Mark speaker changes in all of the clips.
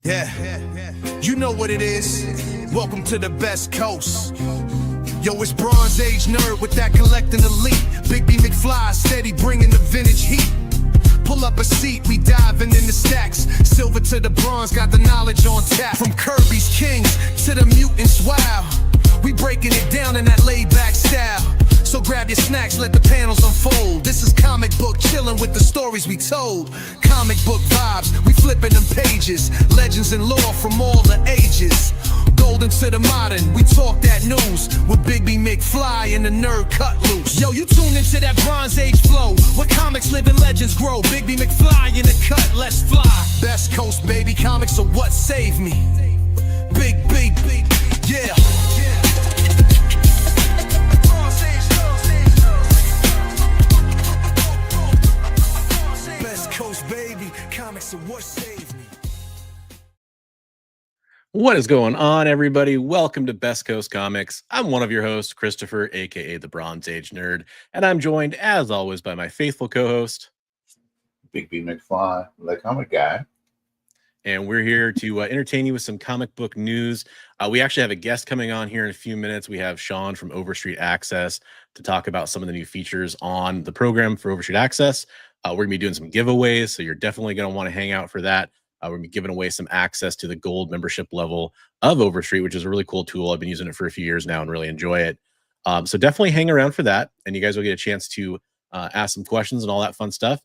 Speaker 1: Yeah, you know what it is. Welcome to the best coast. Yo, it's Bronze Age nerd with that collecting elite. Big B McFly, steady bringing the vintage heat. Pull up a seat, we diving in the stacks. Silver to the bronze, got the knowledge on tap. From Kirby's Kings to the mutants, wow. We breaking it down in that laid-back style. So grab your snacks, let the panels unfold. This is comic book chilling with the stories we told. Comic book vibes, we flipping them pages. Legends and lore from all the ages. Golden to the modern, we talk that news. With Big B McFly and the nerd cut loose. Yo, you tune into that Bronze Age flow, where comics live and legends grow. Big B McFly in the cut, let's fly. Best coast, baby, comics are what saved me. Big B, yeah.
Speaker 2: What is going on, everybody? Welcome to Best Coast Comics. I'm one of your hosts, Christopher, aka the Bronze Age Nerd, and I'm joined, as always, by my faithful co-host,
Speaker 3: Big B McFly, the comic guy.
Speaker 2: And we're here to entertain you with some comic book news. We actually have a guest coming on here in a few minutes. We have Shawn from Overstreet Access to talk about some of the new features on the program for Overstreet Access. We're going to be doing some giveaways, so you're definitely going to want to hang out for that. We're going to be giving away some access to the gold membership level of Overstreet, which is a really cool tool. I've been using it for a few years now and really enjoy it. So definitely hang around for that, and you guys will get a chance to ask some questions and all that fun stuff.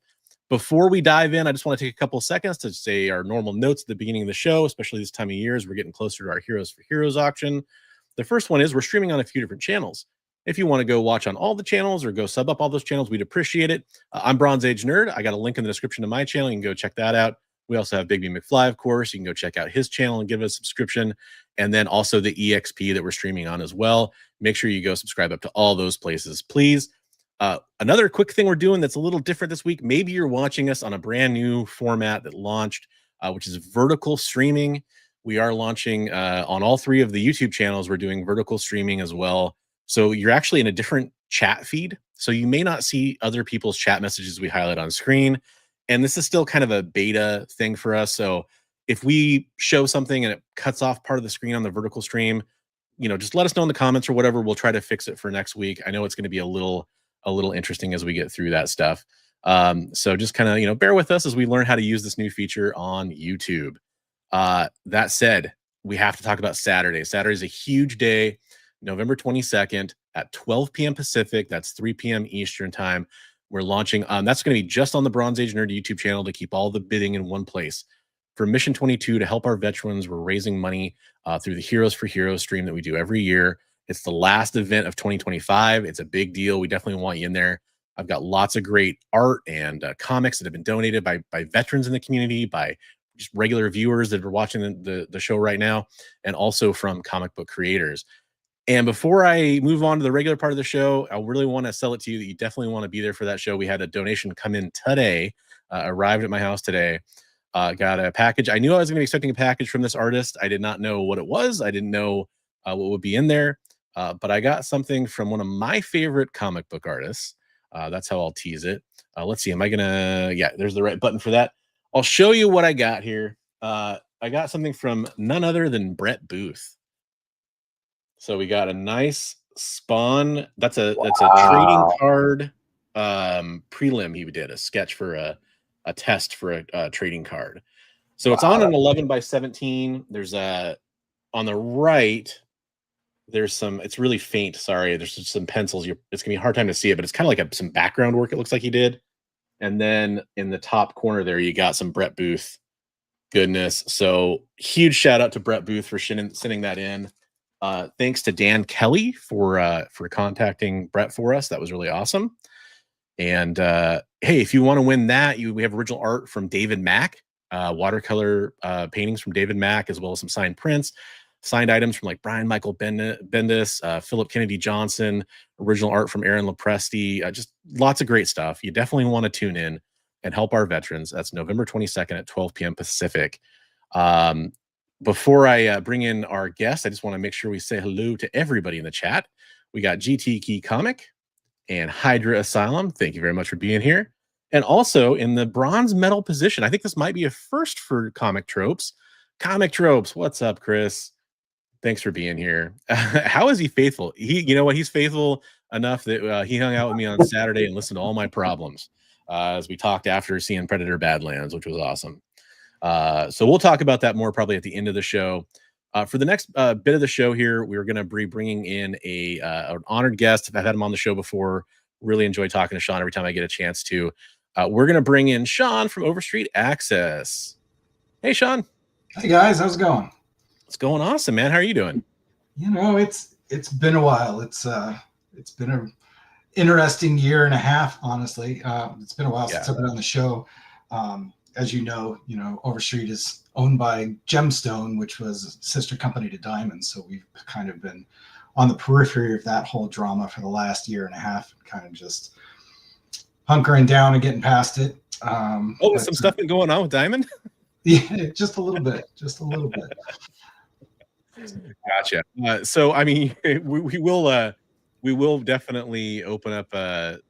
Speaker 2: Before we dive in, I just want to take a couple of seconds to say our normal notes at the beginning of the show, especially this time of year as we're getting closer to our Heroes for Heroes auction. The first one is we're streaming on a few different channels. If you want to go watch on all the channels or go sub up all those channels, we'd appreciate it. I'm Bronze Age Nerd. I got a link in the description to my channel. You can go check that out. We also have Big B McFly, of course. You can go check out his channel and give us a subscription. And then also the EXP that we're streaming on as well. Make sure you go subscribe up to all those places, please. Another quick thing we're doing that's a little different this week. Maybe you're watching us on a brand new format that launched, which is vertical streaming. We are launching on all three of the YouTube channels. We're doing vertical streaming as well. So you're actually in a different chat feed. So you may not see other people's chat messages we highlight on screen. And this is still kind of a beta thing for us. So if we show something and it cuts off part of the screen on the vertical stream, you know, just let us know in the comments or whatever. We'll try to fix it for next week. I know it's going to be a little interesting as we get through that stuff. So just kind of, you know, bear with us as we learn how to use this new feature on YouTube. That said, we have to talk about Saturday. Saturday is a huge day, November 22nd at 12 p.m. Pacific. That's 3 p.m. Eastern time. We're launching, that's going to be just on the Bronze Age Nerd YouTube channel to keep all the bidding in one place. For Mission 22, to help our veterans, we're raising money through the Heroes for Heroes stream that we do every year. It's the last event of 2025. It's a big deal. We definitely want you in there. I've got lots of great art and comics that have been donated by veterans in the community, by just regular viewers that are watching the show right now, and also from comic book creators. And before I move on to the regular part of the show, I really want to sell it to you that you definitely want to be there for that show. We had a donation come in today, arrived at my house today, got a package. I knew I was going to be expecting a package from this artist. I did not know what it was. I didn't know what would be in there, but I got something from one of my favorite comic book artists. That's how I'll tease it. Let's see. Am I going to, yeah, there's the right button for that. I'll show you what I got here. I got something from none other than Brett Booth. So we got a nice Spawn. That's a trading card prelim. He did a sketch for a test for a trading card. So it's on an 11 by 17. There's a on the right. There's some. It's really faint. Sorry. There's just some pencils. It's gonna be a hard time to see it, but it's kind of like some background work. It looks like he did. And then in the top corner there, you got some Brett Booth goodness. So huge shout out to Brett Booth for sending that in. Thanks to Dan Kelly for contacting Brett for us. That was really awesome. And hey, if you want to win that, we have original art from David Mack, watercolor paintings from David Mack, as well as some signed prints, signed items from like Brian Michael Bendis, Philip Kennedy Johnson, original art from Aaron Lopresti, just lots of great stuff. You definitely want to tune in and help our veterans. That's November 22nd at 12 p.m. Pacific. Before I bring in our guest, I just want to make sure we say hello to everybody in the chat. We got GT Key Comic and Hydra Asylum. Thank you very much for being here. And also in the bronze medal position, I think this might be a first for Comic Tropes. Comic Tropes. What's up, Chris? Thanks for being here. How is he faithful? You know what? He's faithful enough that he hung out with me on Saturday and listened to all my problems as we talked after seeing Predator Badlands, which was awesome. So we'll talk about that more probably at the end of the show. For the next bit of the show here, we're going to be bringing in an honored guest. I've had him on the show before. Really enjoy talking to Shawn every time I get a chance to. We're going to bring in Shawn from Overstreet Access. Hey, Shawn.
Speaker 4: Hey, guys. How's it going?
Speaker 2: It's going awesome, man. How are you doing?
Speaker 4: You know, it's been a while. It's been an interesting year and a half, honestly. It's been a while since I've been on the show. As you know, Overstreet is owned by Gemstone, which was a sister company to Diamond. So we've kind of been on the periphery of that whole drama for the last year and a half, kind of just hunkering down and getting past it.
Speaker 2: Some stuff been going on with Diamond?
Speaker 4: Yeah, just a little bit.
Speaker 2: Gotcha. So I mean, we will definitely open up the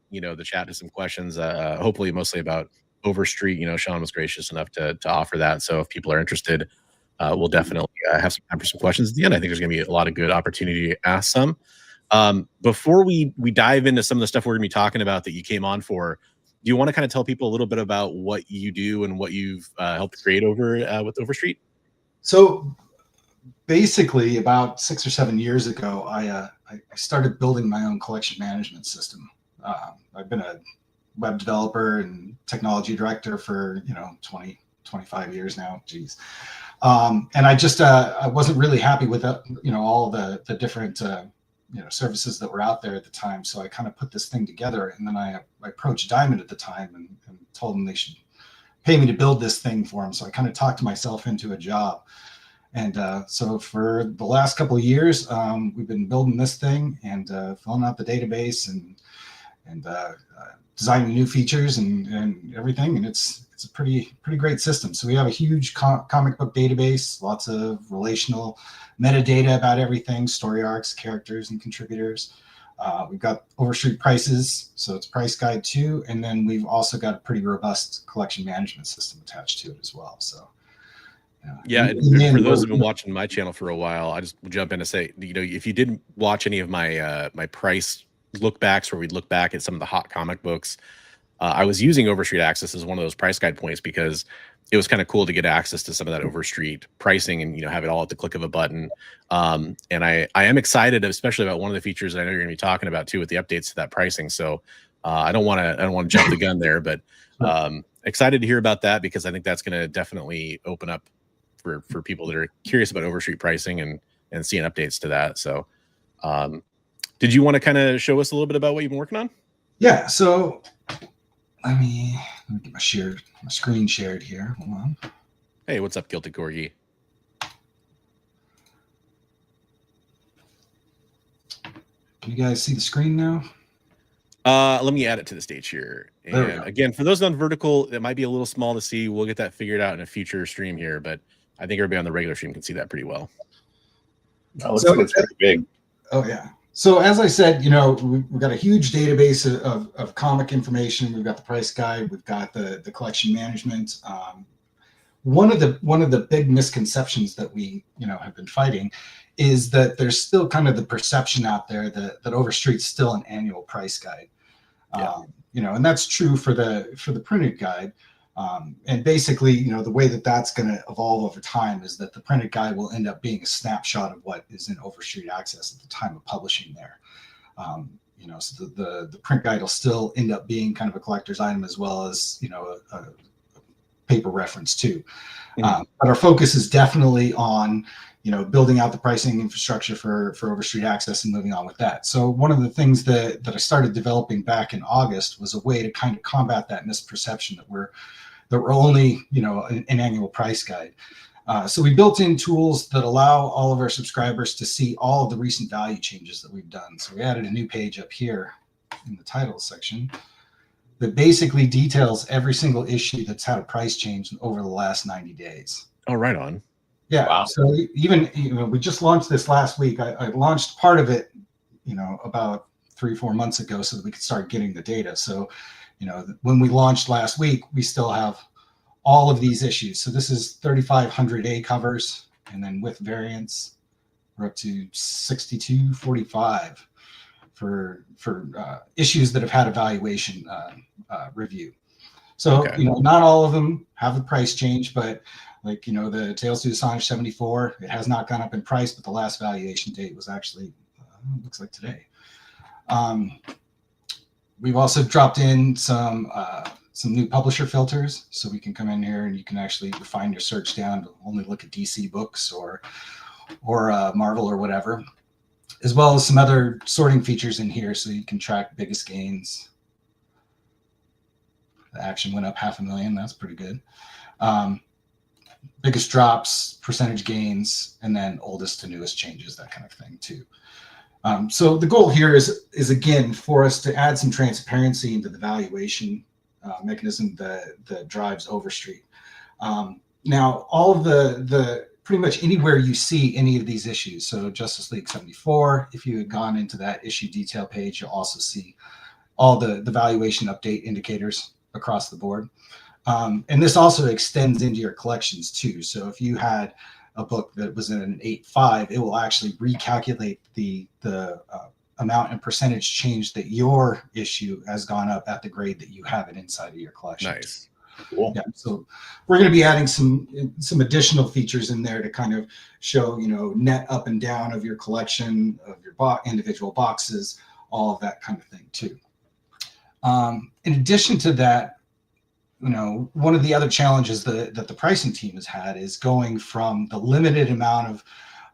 Speaker 2: chat to some questions. Hopefully, mostly about Overstreet. Shawn was gracious enough to offer that. So if people are interested, we'll definitely have some time for some questions at the end. I think there's going to be a lot of good opportunity to ask some. Before we dive into some of the stuff we're going to be talking about that you came on for, do you want to kind of tell people a little bit about what you do and what you've helped create over with Overstreet?
Speaker 4: So basically, about 6 or 7 years ago, I started building my own collection management system. I've been a web developer and technology director for 20, 25 years now. Geez. And I wasn't really happy with all the different services that were out there at the time. So I kind of put this thing together, and then I approached Diamond at the time and told them they should pay me to build this thing for them. So I kind of talked myself into a job. And so for the last couple of years, we've been building this thing and filling out the database and designing new features and everything. And it's a pretty great system. So we have a huge comic book database, lots of relational metadata about everything, story arcs, characters, and contributors. We've got Overstreet prices, so it's price guide too. And then we've also got a pretty robust collection management system attached to it as well. So.
Speaker 2: Yeah, and for those who've been watching my channel for a while, I just jump in to say, if you didn't watch any of my my price look backs where we'd look back at some of the hot comic books, I was using Overstreet Access as one of those price guide points because it was kind of cool to get access to some of that Overstreet pricing and have it all at the click of a button. And I am excited, especially about one of the features that I know you're going to be talking about too with the updates to that pricing. So I don't want to jump the gun there, but excited to hear about that because I think that's going to definitely open up for people that are curious about Overstreet pricing and seeing updates to that. So did you want to kind of show us a little bit about what you've been working on?
Speaker 4: Yeah, so let me get my screen shared here. Hold on.
Speaker 2: Hey, what's up, Guilty Corgi?
Speaker 4: Can you guys see the screen now?
Speaker 2: Let me add it to the stage here. And again, for those on vertical, it might be a little small to see. We'll get that figured out in a future stream here, but I think everybody on the regular stream can see that pretty well.
Speaker 3: It looks like it's pretty big.
Speaker 4: Oh, yeah. So as I said, we've got a huge database of comic information. We've got the price guide. We've got the collection management. One of the big misconceptions that we have been fighting is that there's still kind of the perception out there that Overstreet's still an annual price guide. And that's true for the printed guide. And basically, the way that's going to evolve over time is that the printed guide will end up being a snapshot of what is in Overstreet Access at the time of publishing there. So the print guide will still end up being kind of a collector's item as well as, a paper reference too. But our focus is definitely on, building out the pricing infrastructure for Overstreet Access and moving on with that. So one of the things that I started developing back in August was a way to kind of combat that misperception that we're only, an annual price guide. So we built in tools that allow all of our subscribers to see all of the recent value changes that we've done. So we added a new page up here in the title section that basically details every single issue that's had a price change over the last 90 days.
Speaker 2: Oh, right on.
Speaker 4: Yeah. Wow. So even we just launched this last week. I launched part of it, about 3 or 4 months ago so that we could start getting the data. So, when we launched last week, we still have all of these issues. So this is 3,500A covers, and then with variants, we're up to 6245 for issues that have had a valuation review. So,
Speaker 2: Okay.
Speaker 4: not all of them have a price change, but like, the Tales to Astonish 74, it has not gone up in price, but the last valuation date was actually, looks like today. We've also dropped in some new publisher filters, so we can come in here and you can actually refine your search down to only look at DC books or Marvel or whatever, as well as some other sorting features in here, so you can track biggest gains. The action went up 500,000. That's pretty good. Biggest drops, percentage gains, and then oldest to newest changes, that kind of thing too. So the goal here is again for us to add some transparency into the valuation mechanism that drives Overstreet. Now, all of the pretty much anywhere you see any of these issues, so Justice League 74, if you had gone into that issue detail page, you'll also see all the valuation update indicators across the board. And this also extends into your collections too. So if you had a book that was in an 8.5, it will actually recalculate the amount and percentage change that your issue has gone up at the grade that you have it inside of your collection.
Speaker 2: Nice.
Speaker 3: Cool.
Speaker 4: Yeah, so we're going to be adding some additional features in there to kind of show, net up and down of your collection, of your individual boxes, all of that kind of thing too. In addition to that, one of the other challenges that the pricing team has had is going from the limited amount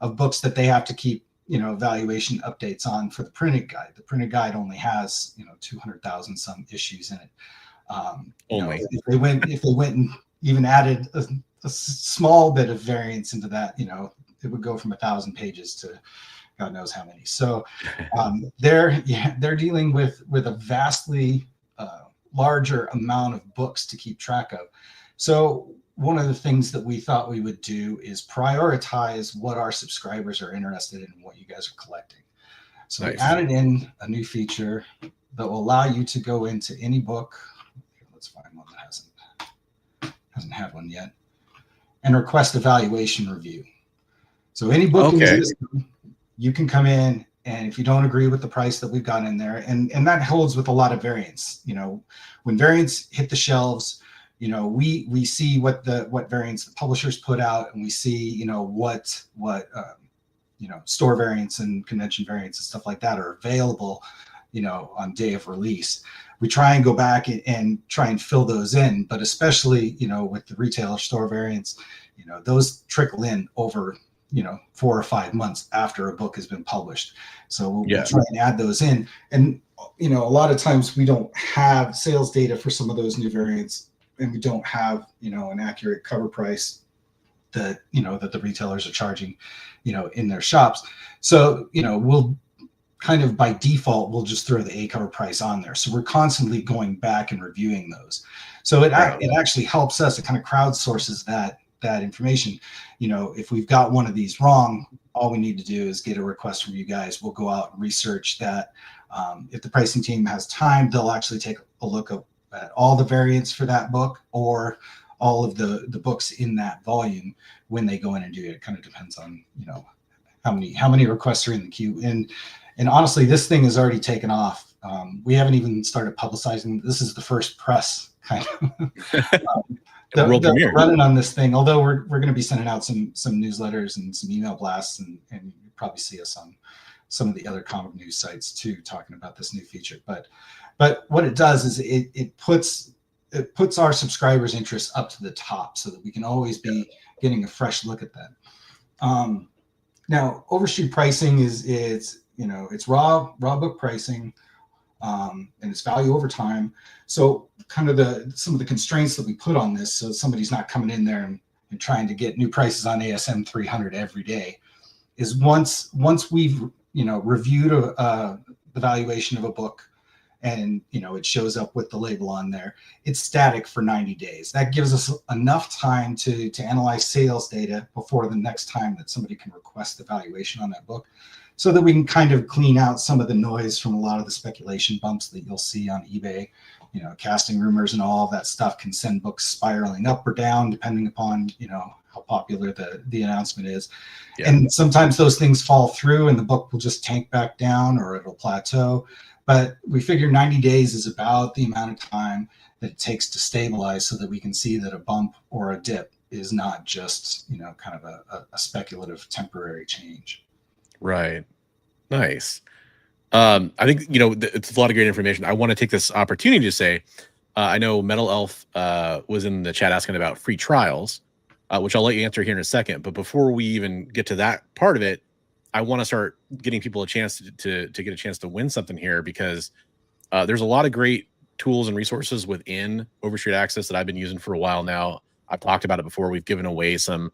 Speaker 4: of books that they have to keep, valuation updates on for the printed guide. The printed guide only has, 200,000 some issues in it.
Speaker 2: Only.
Speaker 4: If they went and even added a small bit of variance into that, it would go from 1,000 pages to God knows how many. So they're dealing with a vastly larger amount of books to keep track of. So one of the things that we thought we would do is prioritize what our subscribers are interested in and what you guys are collecting. So
Speaker 2: Nice.
Speaker 4: we added in a new feature that will allow you to go into any book. Let's find one that hasn't had one yet, and request a valuation review. So any book in the system, you can come in, and if you don't agree with the price that we've got in there, and that holds with a lot of variants. When variants hit the shelves, we see what variants the publishers put out, and we see what store variants and convention variants and stuff like that are available on day of release. We try and go back and try and fill those in, but especially with the retailer store variants, those trickle in over 4 or 5 months after a book has been published. So we'll try and add those in. And, a lot of times we don't have sales data for some of those new variants, and we don't have, an accurate cover price that, that the retailers are charging, in their shops. So, we'll kind of by default, we'll just throw the A cover price on there. So we're constantly going back and reviewing those. So it actually helps us. It kind of crowdsources that information. If we've got one of these wrong, all we need to do is get a request from you guys. We'll go out and research that. If the pricing team has time, they'll actually take a look at all the variants for that book or all of the books in that volume when they go in and do it. It kind of depends on, how many requests are in the queue. And honestly, this thing has already taken off. We haven't even started publicizing. This is the first press kind of. They're running on this thing, although we're going to be sending out some newsletters and some email blasts, and you probably see us on some of the other comic news sites too, talking about this new feature. But what it does is it puts our subscribers' interests up to the top, so that we can always be getting a fresh look at that. Now, Overstreet pricing is it's raw book pricing. And it's value over time. So kind of some of the constraints that we put on this, so somebody's not coming in there and trying to get new prices on ASM 300 every day, is once we've reviewed the valuation of a book, and it shows up with the label on there, it's static for 90 days. That gives us enough time to analyze sales data before the next time that somebody can request the valuation on that book, so that we can kind of clean out some of the noise from a lot of the speculation bumps that you'll see on eBay casting rumors and all of that stuff can send books spiraling up or down depending upon, how popular the announcement is.
Speaker 2: Yeah.
Speaker 4: And sometimes those things fall through and the book will just tank back down or it'll plateau. But we figure 90 days is about the amount of time that it takes to stabilize so that we can see that a bump or a dip is not just, kind of a speculative temporary change.
Speaker 2: Right. Nice. I think, it's a lot of great information. I want to take this opportunity to say, I know Metal Elf was in the chat asking about free trials, which I'll let you answer here in a second. But before we even get to that part of it, I want to start getting people a chance to get a chance to win something here, because there's a lot of great tools and resources within Overstreet Access that I've been using for a while now. I've talked about it before. We've given away some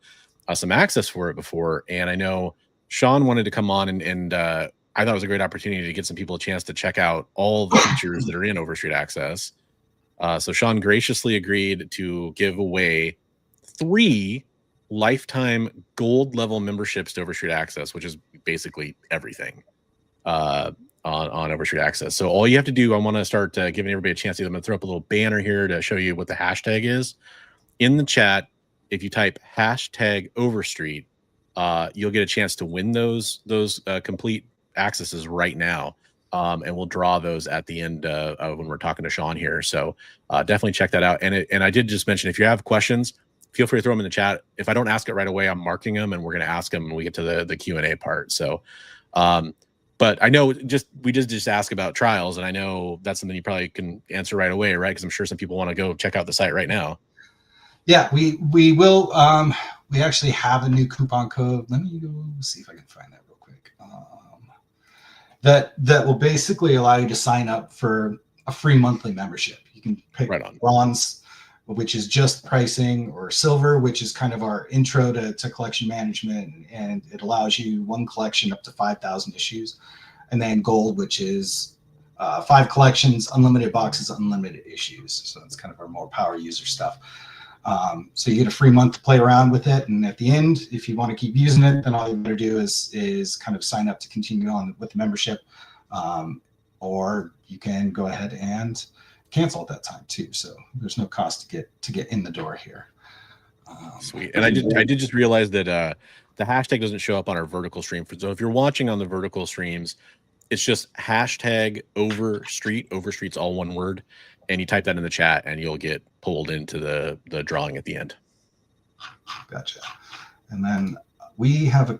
Speaker 2: access for it before. And I know Shawn wanted to come on and I thought it was a great opportunity to get some people a chance to check out all the features that are in Overstreet Access. So Shawn graciously agreed to give away 3 lifetime gold level memberships to Overstreet Access, which is basically everything on Overstreet Access. So all you have to do, I want to start giving everybody a chance. I'm going to throw up a little banner here to show you what the hashtag is. In the chat, if you type hashtag Overstreet, you'll get a chance to win those complete accesses right now. And we'll draw those at the end of when we're talking to Shawn here. So definitely check that out. And I did just mention, if you have questions, feel free to throw them in the chat. If I don't ask it right away, I'm marking them and we're going to ask them when we get to the Q&A part. So, but I know we just ask about trials, and I know that's something you probably can answer right away, right? Because I'm sure some people want to go check out the site right now.
Speaker 4: Yeah, we will. We actually have a new coupon code. Let me go see if I can find that real quick. That will basically allow you to sign up for a free monthly membership. You can pick bronze, which is just pricing, or silver, which is kind of our intro to collection management, and it allows you 1 collection up to 5,000 issues, and then gold, which is 5 collections, unlimited boxes, unlimited issues. So it's kind of our more power user stuff. So you get a free month to play around with it, and at the end, if you want to keep using it, then all you got to do is kind of sign up to continue on with the membership, or you can go ahead and cancel at that time too. So there's no cost to get in the door here.
Speaker 2: Sweet. And I did just realize that the hashtag doesn't show up on our vertical stream. So if you're watching on the vertical streams, it's just hashtag Overstreet. Overstreet's all one word. And you type that in the chat and you'll get pulled into the drawing at the end.
Speaker 4: Gotcha. And then we have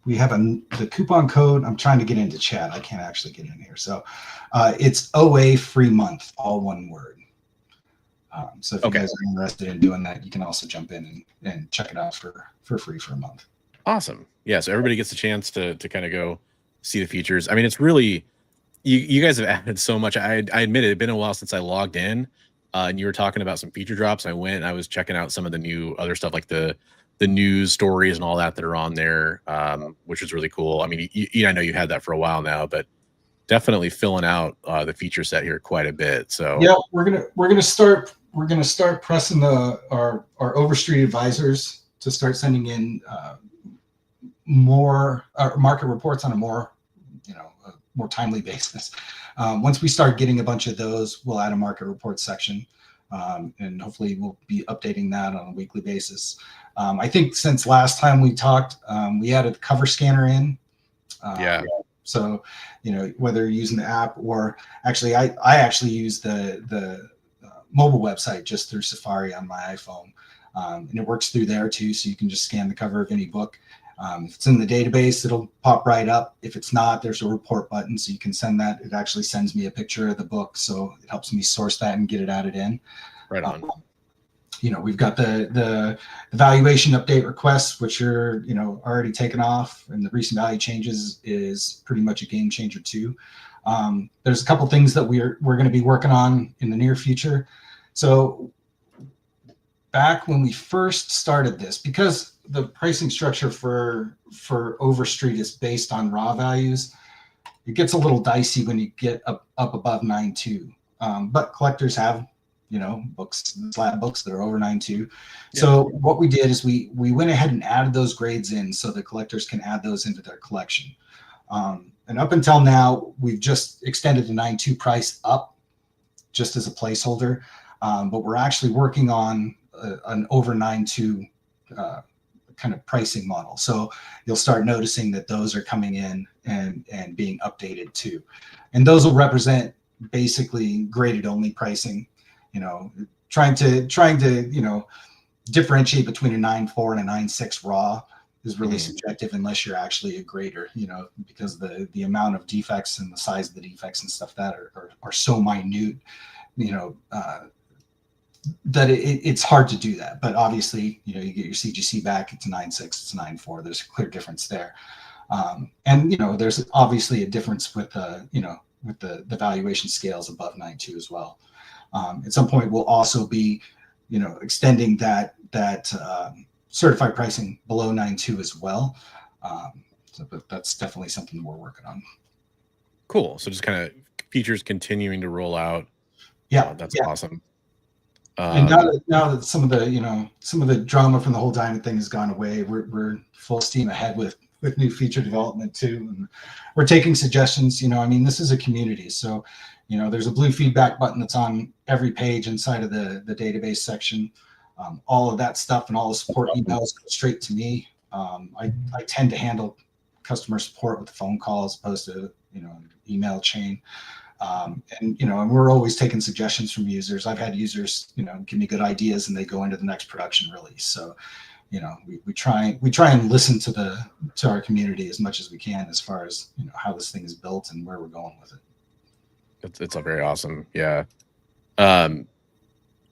Speaker 4: the coupon code. I'm trying to get into chat. I can't actually get in here. So it's OA free month, all one word. So if you guys are interested in doing that, you can also jump in and check it out for free for a month.
Speaker 2: Awesome. Yeah. So everybody gets a chance to kind of go see the features. I mean, it's really, you guys have added so much. I admit it had been a while since I logged in, and you were talking about some feature drops. I went and I was checking out some of the new other stuff, like the news stories and all that are on there, which is really cool. I mean, I know you had that for a while now, but definitely filling out the feature set here quite a bit. So
Speaker 4: yeah, we're gonna start pressing our Overstreet advisors to start sending in more market reports on a more timely basis. Once we start getting a bunch of those, we'll add a market report section, and hopefully we'll be updating that on a weekly basis. I think since last time we talked, we added the cover scanner in. So, whether you're using the app or actually, I actually use the mobile website just through Safari on my iPhone, and it works through there too. So you can just scan the cover of any book. If it's in the database, it'll pop right up. If it's not, there's a report button, so you can send that. It actually sends me a picture of the book, so it helps me source that and get it added in.
Speaker 2: Right on.
Speaker 4: We've got the valuation update requests, which are already taken off, and the recent value changes is pretty much a game changer too. There's a couple things that we're going to be working on in the near future. So back when we first started this, because the pricing structure for Overstreet is based on raw values, it gets a little dicey when you get up above 9.2. But collectors have slab books that are over 9.2. Yeah. So what we did is we went ahead and added those grades in so the collectors can add those into their collection. And up until now, we've just extended the 9.2 price up just as a placeholder, but we're actually working on an over 9.2 kind of pricing model. So you'll start noticing that those are coming in and being updated too. And those will represent basically graded only pricing, you know, trying to, you know, differentiate between a 9.4 and a 9.6 raw is really subjective unless you're actually a grader, you know, because the amount of defects and the size of the defects and stuff that are so minute, you know, that it's hard to do that. But obviously, you know, you get your CGC back, it's a 9.6, it's a 9.4. There's a clear difference there. And, you know, there's obviously a difference with, you know, with the valuation scales above 9.2 as well. At some point, we'll also be, you know, extending that certified pricing below 9.2 as well. But that's definitely something we're working on.
Speaker 2: Cool. So just kind of features continuing to roll out.
Speaker 4: Yeah,
Speaker 2: that's awesome.
Speaker 4: And now that some of the drama from the whole Diamond thing has gone away, we're full steam ahead with new feature development too, and we're taking suggestions. You know, I mean, this is a community, so you know, there's a blue feedback button that's on every page inside of the database section. All of that stuff and all the support emails go straight to me. I tend to handle customer support with a phone call as opposed to, you know, an email chain. And, you know, and we're always taking suggestions from users. I've had users, you know, give me good ideas and they go into the next production release. So, you know, we try and listen to our community as much as we can as far as, you know, how this thing is built and where we're going with it.
Speaker 2: It's a very awesome. Yeah. I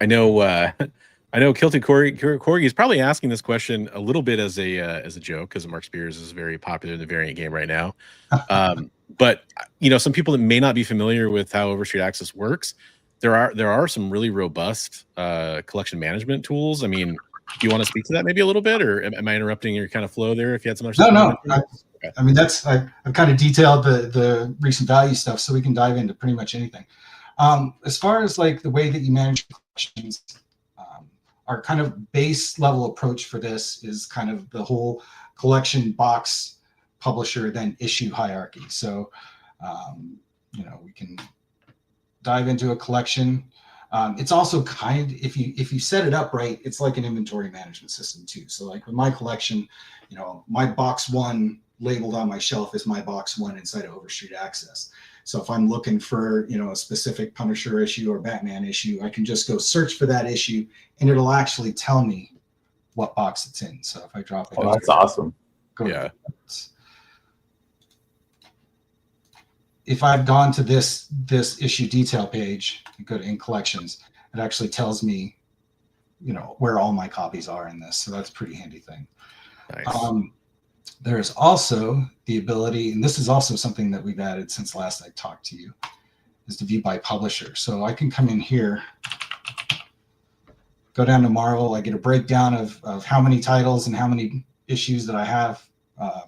Speaker 2: know Kilted Corgi is probably asking this question a little bit as a joke, because Mark Spears is very popular in the variant game right now. But you know, some people that may not be familiar with how Overstreet Access works, there are some really robust collection management tools. I mean, do you want to speak to that maybe a little bit, or am I interrupting your kind of flow there? If you had some other
Speaker 4: No. I mean, I've kind of detailed the recent value stuff, so we can dive into pretty much anything. As far as like the way that you manage collections, our kind of base level approach for this is kind of the whole collection box publisher then issue hierarchy. So, you know, we can dive into a collection. It's also if you set it up right, it's like an inventory management system too. So like with my collection, you know, my box one labeled on my shelf is my box one inside of Overstreet Access. So if I'm looking for, you know, a specific Punisher issue or Batman issue, I can just go search for that issue and it'll actually tell me what box it's in. So if I drop it,
Speaker 3: that's awesome.
Speaker 2: Yeah.
Speaker 4: If I've gone to this issue detail page, you go to in collections, it actually tells me, you know, where all my copies are in this. So that's a pretty handy thing.
Speaker 2: Nice.
Speaker 4: There's also the ability, and this is also something that we've added since last I talked to you, is to view by publisher. So I can come in here, go down to Marvel. I get a breakdown of how many titles and how many issues that I have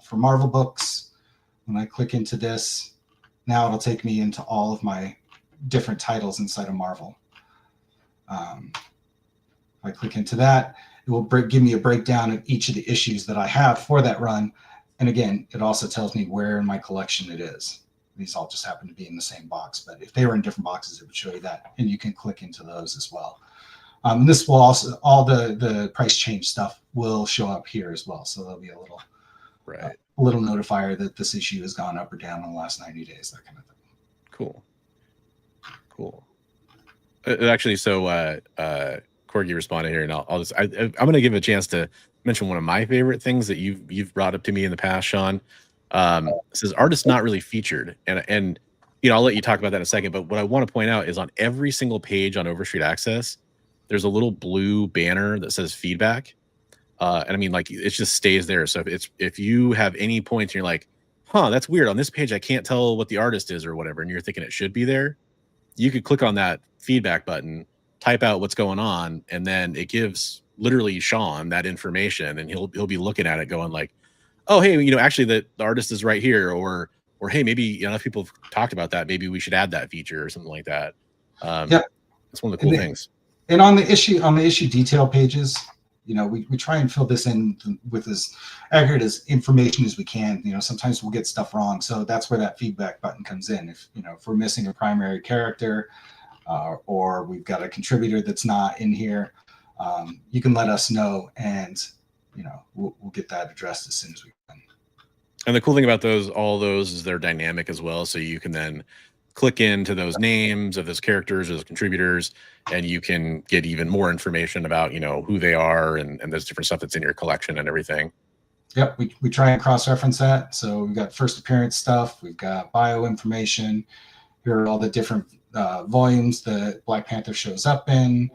Speaker 4: for Marvel books. When I click into this, now it'll take me into all of my different titles inside of Marvel. If I click into that, it will give me a breakdown of each of the issues that I have for that run. And again, it also tells me where in my collection it is. These all just happen to be in the same box, but if they were in different boxes, it would show you that. And you can click into those as well. And this will also, all the price change stuff will show up here as well. So there'll be a little, a little notifier that this issue has gone up or down in the last 90 days, that kind of thing.
Speaker 2: Cool. Actually, so Corgi responded here, and I'm going to give a chance to mention one of my favorite things that you've brought up to me in the past, Shawn. It says artists not really featured, and you know, I'll let you talk about that in a second. But what I want to point out is on every single page on Overstreet Access, there's a little blue banner that says feedback, and I mean, like, it just stays there. So if you have any points and you're like, huh, that's weird, on this page I can't tell what the artist is or whatever, and you're thinking it should be there, you could click on that feedback button, type out what's going on, and then it gives literally Shawn that information, and he'll be looking at it going like, oh, hey, you know, actually the artist is right here, or hey, maybe enough people have talked about that, maybe we should add that feature or something like that.
Speaker 4: Yeah,
Speaker 2: that's one of the cool things.
Speaker 4: And on the issue detail pages, you know, we try and fill this in with as accurate as information as we can. You know, sometimes we'll get stuff wrong, so that's where that feedback button comes in. If we're missing a primary character, or we've got a contributor that's not in here, you can let us know, and we'll get that addressed as soon as we can.
Speaker 2: And the cool thing about all those is they're dynamic as well. So you can then click into those names of those characters or those contributors, and you can get even more information about, who they are and there's different stuff that's in your collection and everything.
Speaker 4: Yep, we try and cross-reference that. So we've got first appearance stuff, we've got bio information. Here are all the different volumes that Black Panther shows up in.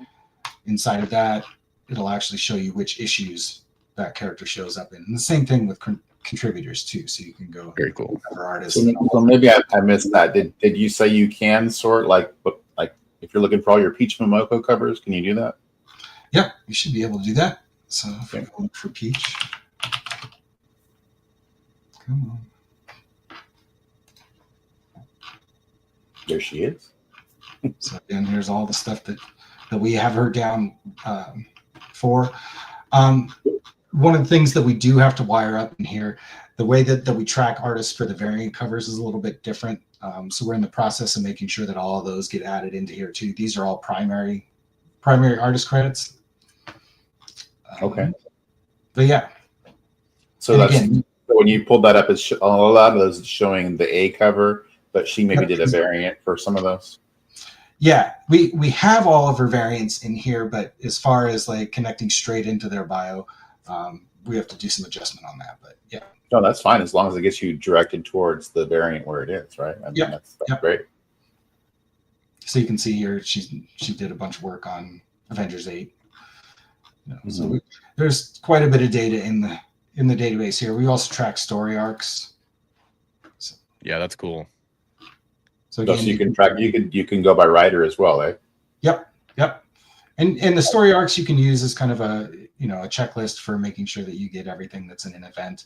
Speaker 4: Inside of that, it'll actually show you which issues that character shows up in. And the same thing with contributors too. So you can go
Speaker 2: very cool
Speaker 4: artists.
Speaker 3: So maybe I missed that. Did you say you can sort like if you're looking for all your Peach Momoko covers? Can you do that?
Speaker 4: Yep, you should be able to do that. So if we go look for Peach, come on.
Speaker 3: There she is.
Speaker 4: So again, here's all the stuff that we have her down for. One of the things that we do have to wire up in here, the way that we track artists for the variant covers is a little bit different. So we're in the process of making sure that all of those get added into here too. These are all primary artist credits.
Speaker 3: Okay.
Speaker 4: But yeah.
Speaker 3: So that's when you pulled that up, a lot of those is showing the A cover, but she maybe did a variant for some of those.
Speaker 4: Yeah, we have all of her variants in here, but as far as like connecting straight into their bio, we have to do some adjustment on that. But yeah.
Speaker 3: No, that's fine as long as it gets you directed towards the variant where it is, right? I mean, that's great.
Speaker 4: So you can see here she did a bunch of work on Avengers 8. So there's quite a bit of data in the database here. We also track story arcs. So,
Speaker 2: yeah, that's cool.
Speaker 3: So again, you can track. You can go by writer as well, eh?
Speaker 4: Yep. And the story arcs you can use as kind of a a checklist for making sure that you get everything that's in an event.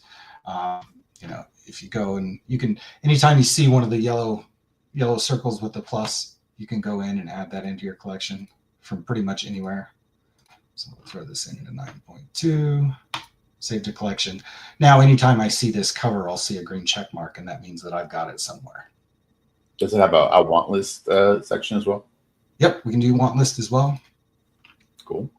Speaker 4: If you go and you can, anytime you see one of the yellow circles with the plus, you can go in and add that into your collection from pretty much anywhere. So we'll throw this into 9.2, save to collection. Now, anytime I see this cover, I'll see a green check mark, and that means that I've got it somewhere.
Speaker 3: Does it have a want list section as well?
Speaker 4: Yep, we can do want list as well.
Speaker 3: Cool.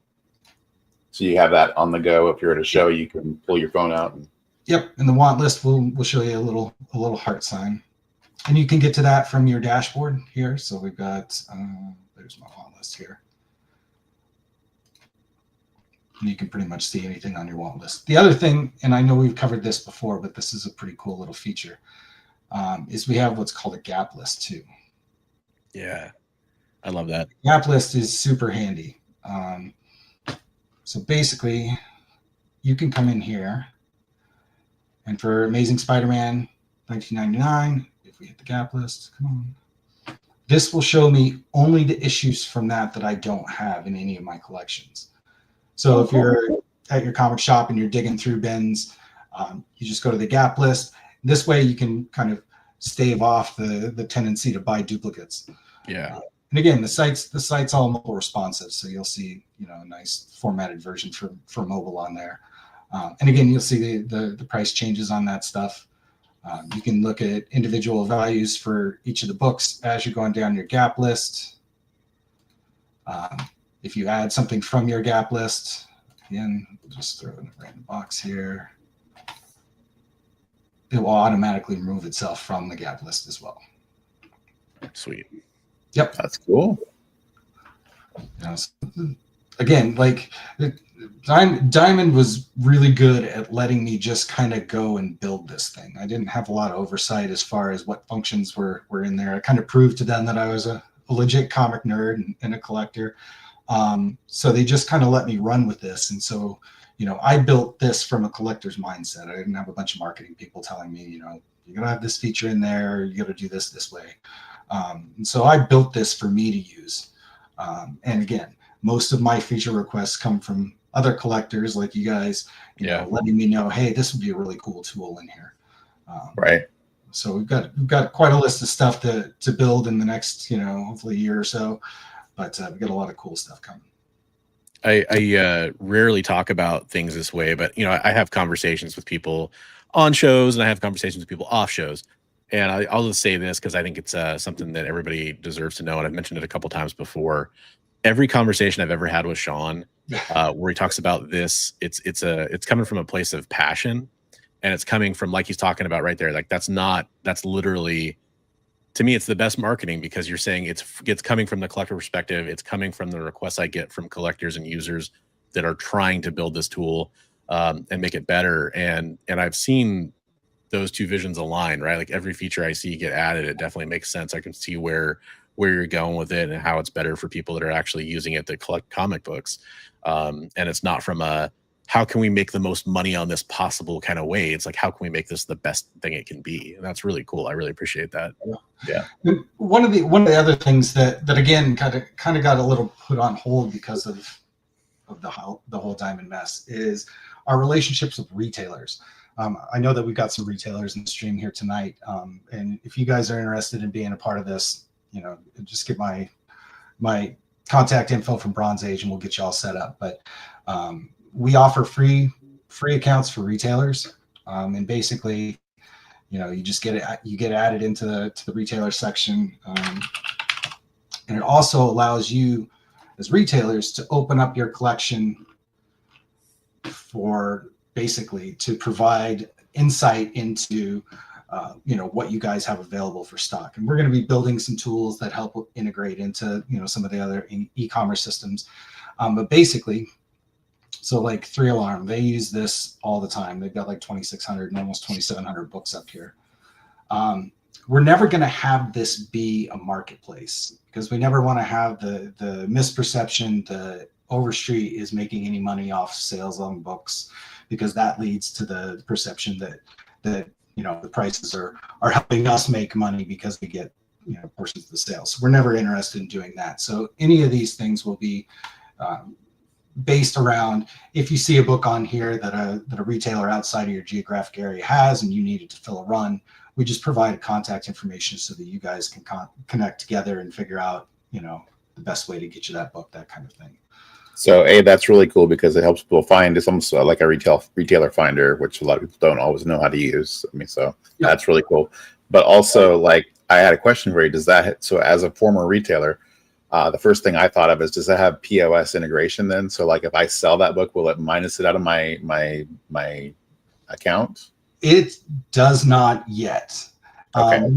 Speaker 3: So you have that on the go. If you're at a show, you can pull your phone out.
Speaker 4: Yep, and the want list will show you a little heart sign, and you can get to that from your dashboard here. So we've got there's my want list here, and you can pretty much see anything on your want list. The other thing, and I know we've covered this before, but this is a pretty cool little feature, is we have what's called a gap list too.
Speaker 2: Yeah, I love that.
Speaker 4: Gap list is super handy. So basically, you can come in here, and for Amazing Spider-Man 1999, if we hit the gap list, come on, this will show me only the issues from that I don't have in any of my collections. So if you're at your comic shop and you're digging through bins, you just go to the gap list. This way you can kind of stave off the tendency to buy duplicates.
Speaker 2: Yeah.
Speaker 4: And again, the site's all mobile responsive, so you'll see a nice formatted version for mobile on there. And again, you'll see the price changes on that stuff. You can look at individual values for each of the books as you're going down your gap list. If you add something from your gap list, again, just throw in a random box here. It will automatically remove itself from the gap list as well.
Speaker 2: Sweet.
Speaker 4: Yep.
Speaker 3: That's cool.
Speaker 4: Again, like Diamond was really good at letting me just kind of go and build this thing. I didn't have a lot of oversight as far as what functions were in there. I kind of proved to them that I was a legit comic nerd and a collector. So they just kind of let me run with this. And so, I built this from a collector's mindset. I didn't have a bunch of marketing people telling me, you're going to have this feature in there, you got to do this way. And so I built this for me to use. And again, most of my feature requests come from other collectors like you guys, letting me know, hey, this would be a really cool tool in here.
Speaker 3: Right.
Speaker 4: So we've got quite a list of stuff to build in the next, hopefully a year or so, but we've got a lot of cool stuff coming.
Speaker 2: I rarely talk about things this way, but I have conversations with people on shows and I have conversations with people off shows. I'll just say this because I think it's something that everybody deserves to know, and I've mentioned it a couple times before. Every conversation I've ever had with Shawn, where he talks about this, it's coming from a place of passion, and it's coming from, like he's talking about right there. Like that's literally, to me, it's the best marketing, because you're saying it's coming from the collector perspective. It's coming from the requests I get from collectors and users that are trying to build this tool and make it better. And I've seen those two visions align, right? Like every feature I see get added, it definitely makes sense. I can see where you're going with it and how it's better for people that are actually using it to collect comic books. And it's not from a, how can we make the most money on this possible kind of way? It's like, how can we make this the best thing it can be? And that's really cool. I really appreciate that.
Speaker 3: Yeah.
Speaker 4: One of the other things that again kind of got a little put on hold because of the whole Diamond mess is our relationships with retailers. I know that we've got some retailers in the stream here tonight, and if you guys are interested in being a part of this, just get my contact info from Bronze Age, and we'll get you all set up. But we offer free accounts for retailers, and basically, you just get added into the retailer section, and it also allows you as retailers to open up your collection for basically to provide insight into what you guys have available for stock. And we're going to be building some tools that help integrate into some of the other e-commerce systems. But basically, so like 3 Alarm, they use this all the time. They've got like 2,600 and almost 2,700 books up here. We're never going to have this be a marketplace, because we never want to have the misperception that Overstreet is making any money off sales on books, because that leads to the perception that the prices are helping us make money because we get portions of the sales. So we're never interested in doing that. So any of these things will be based around, if you see a book on here that a retailer outside of your geographic area has and you needed to fill a run, we just provide contact information so that you guys can connect together and figure out the best way to get you that book, that kind of thing.
Speaker 3: So that's really cool, because it helps people find. It's almost like a retailer finder, which a lot of people don't always know how to use. I mean, so yeah, that's really cool. But also, like, I had a question for you. So as a former retailer, the first thing I thought of is, does that have POS integration then? So like if I sell that book, will it minus it out of my account?
Speaker 4: It does not yet.
Speaker 3: Okay.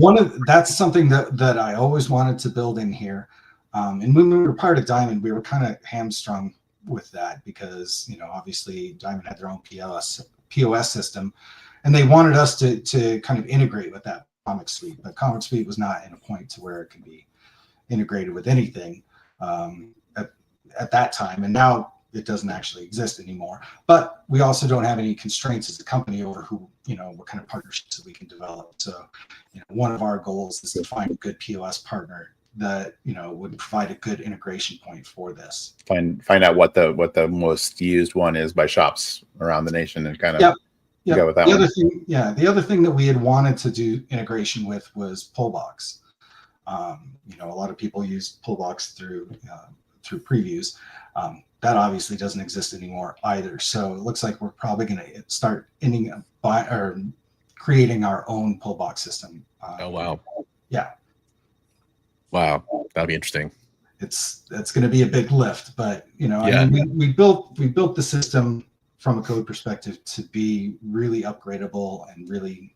Speaker 4: That's something that I always wanted to build in here. And when we were part of Diamond, we were kind of hamstrung with that, because obviously Diamond had their own POS system, and they wanted us to kind of integrate with that Comic Suite. But Comic Suite was not in a point to where it could be integrated with anything at that time, and now it doesn't actually exist anymore. But we also don't have any constraints as a company over who what kind of partnerships that we can develop. So one of our goals is to find a good POS partner that would provide a good integration point for this.
Speaker 3: Find out what the most used one is by shops around the nation, and kind of go with that one.
Speaker 4: The other thing that we had wanted to do integration with was Pullbox. A lot of people use Pullbox through previews. That obviously doesn't exist anymore either. So it looks like we're probably going to start creating our own Pullbox system.
Speaker 2: Oh wow!
Speaker 4: Yeah.
Speaker 2: Wow, that'll be interesting.
Speaker 4: It's going to be a big lift, but I mean, we built the system from a code perspective to be really upgradable and really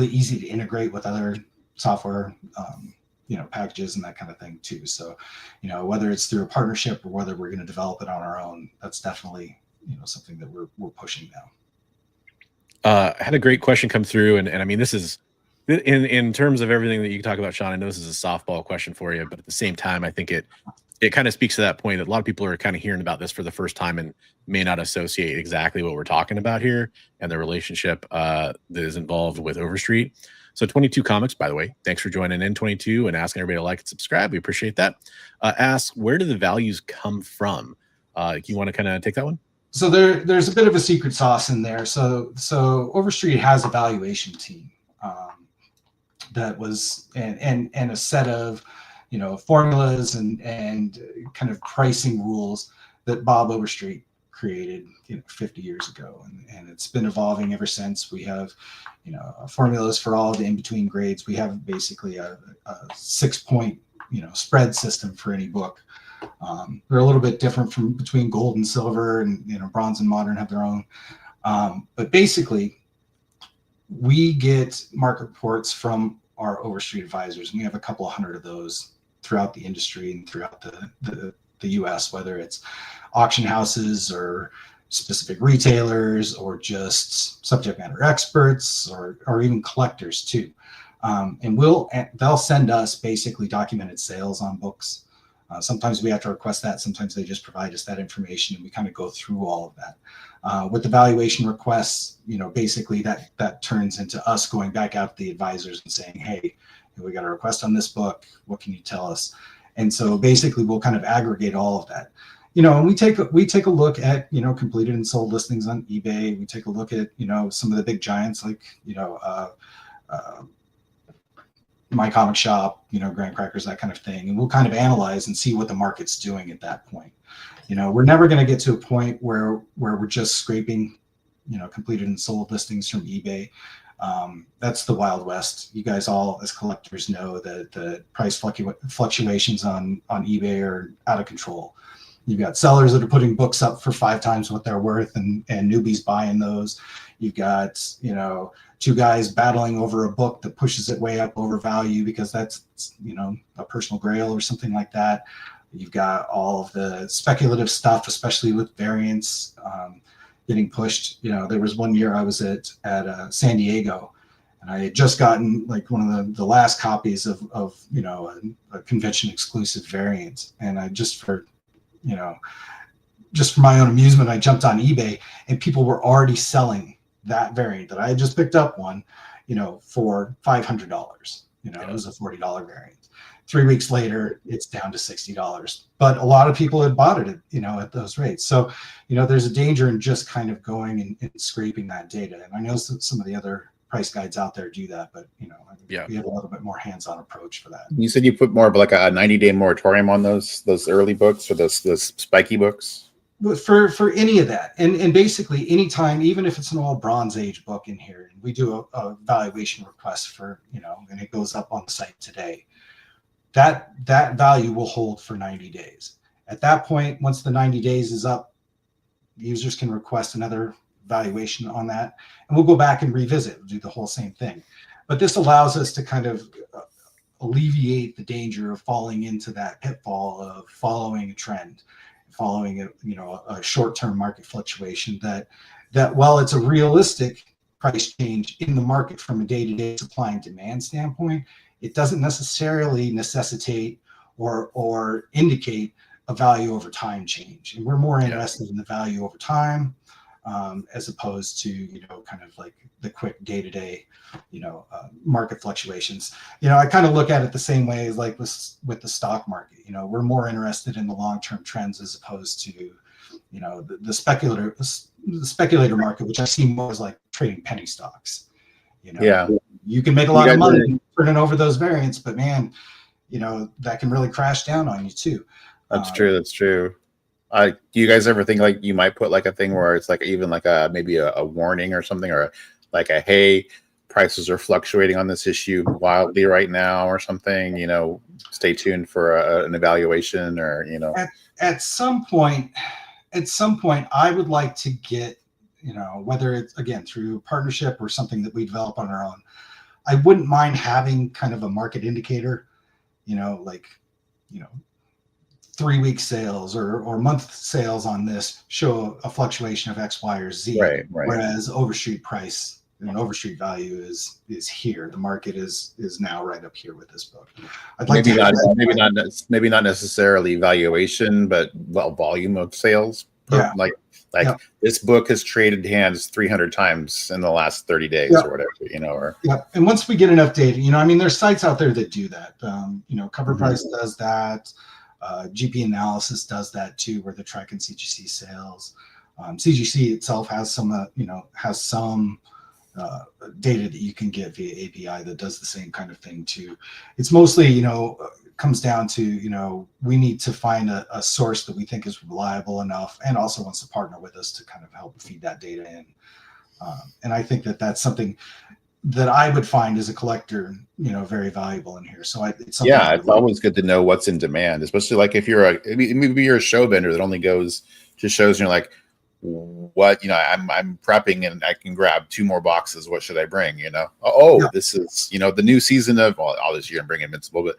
Speaker 4: easy to integrate with other software, packages and that kind of thing too. So, whether it's through a partnership or whether we're going to develop it on our own, that's definitely something that we're pushing now.
Speaker 2: I had a great question come through, and I mean, this is. In terms of everything that you talk about, Shawn, I know this is a softball question for you, but at the same time, I think it kind of speaks to that point that a lot of people are kind of hearing about this for the first time and may not associate exactly what we're talking about here and the relationship that is involved with Overstreet. So 22 Comics, by the way, thanks for joining in, 22, and asking everybody to like and subscribe. We appreciate that. Asks, where do the values come from? You want to kind of take that one?
Speaker 4: So there's a bit of a secret sauce in there. So Overstreet has a valuation team. That was and a set of formulas and kind of pricing rules that Bob Overstreet created 50 years ago, and it's been evolving ever since. We have formulas for all the in-between grades. We have basically a 6-point spread system for any book. They're a little bit different from between gold and silver, and bronze and modern have their own. But basically, we get market reports from our Overstreet advisors, and we have a couple of hundred of those throughout the industry and throughout the U.S., whether it's auction houses or specific retailers or just subject matter experts or even collectors too. And they'll send us basically documented sales on books. Sometimes we have to request that. Sometimes they just provide us that information, and we kind of go through all of that. With the valuation requests, basically that turns into us going back out to the advisors and saying, hey, we got a request on this book. What can you tell us? And so basically we'll kind of aggregate all of that. And we take a look at, completed and sold listings on eBay. We take a look at, some of the big giants like, My Comic Shop, Graham Crackers, that kind of thing. And we'll kind of analyze and see what the market's doing at that point. We're never going to get to a point where we're just scraping, completed and sold listings from eBay. That's the Wild West. You guys all, as collectors, know that the price fluctuations on eBay are out of control. You've got sellers that are putting books up for 5 times what they're worth, and newbies buying those. You've got, 2 guys battling over a book that pushes it way up over value because that's, a personal grail or something like that. You've got all of the speculative stuff, especially with variants, getting pushed. There was one year I was at San Diego, and I had just gotten like one of the last copies of a convention exclusive variant, and I just for my own amusement, I jumped on eBay, and people were already selling that variant that I had just picked up for $500. It was a $40 variant. 3 weeks later, it's down to $60. But a lot of people had bought it at those rates. So, there's a danger in just kind of going and scraping that data. And I know some of the other price guides out there do that, but we have a little bit more hands-on approach for that.
Speaker 3: You said you put more of like a 90-day moratorium on those early books or those spiky books?
Speaker 4: For any of that, and basically anytime, even if it's an old Bronze Age book in here, and we do a valuation request for, and it goes up on the site today, that value will hold for 90 days. At that point, once the 90 days is up, users can request another valuation on that, and we'll go back and revisit, do the whole same thing. But this allows us to kind of alleviate the danger of falling into that pitfall of following a trend, following a short-term market fluctuation that while it's a realistic price change in the market from a day-to-day supply and demand standpoint, it doesn't necessarily necessitate or indicate a value over time change. And we're more interested in the value over time as opposed to kind of like the quick day-to-day market fluctuations. I kind of look at it the same way as like with the stock market. We're more interested in the long-term trends as opposed to the speculator market, which I see more as like trading penny stocks. You can make a lot of money turning over those variants, but man, that can really crash down on you too.
Speaker 3: That's true. Do you guys ever think like you might put like a thing where it's like even like maybe a warning or something, or like hey, prices are fluctuating on this issue wildly right now or something, stay tuned for an evaluation, or
Speaker 4: at some point I would like to get, whether it's again through partnership or something that we develop on our own, I wouldn't mind having kind of a market indicator, 3-week sales or month sales on this show a fluctuation of X, Y, or Z.
Speaker 3: Right.
Speaker 4: Whereas Overstreet price and Overstreet value is here. The market is now right up here with this book. I'd like
Speaker 3: maybe not necessarily valuation, but volume of sales. This book has traded hands 300 times in the last 30 days or whatever,
Speaker 4: And once we get enough data, there's sites out there that do that. Cover Price does that. GP Analysis does that too, where they're tracking CGC sales. CGC itself has some data that you can get via API that does the same kind of thing too. It's mostly, comes down to, you know, we need to find a source that we think is reliable enough and also wants to partner with us to kind of help feed that data in. And I think that that's something that I would find as a collector, you know, very valuable in here. So it's something
Speaker 3: it's always good to know what's in demand, especially like if you're maybe you're a show vendor that only goes to shows and you're like, what, you know, I'm prepping and I can grab 2 more boxes. What should I bring? You know, this is, you know, the new season of, well, all this year I'm bringing Invincible, but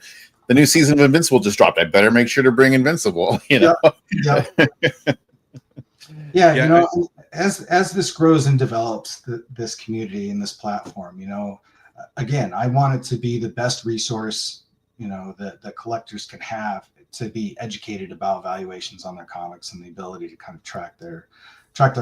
Speaker 3: the new season of Invincible just dropped. I better make sure to bring Invincible, you know?
Speaker 4: Yeah, you know, as this grows and develops, this community and this platform, you know, again, I want it to be the best resource, you know, that collectors can have to be educated about valuations on their comics and the ability to kind of track their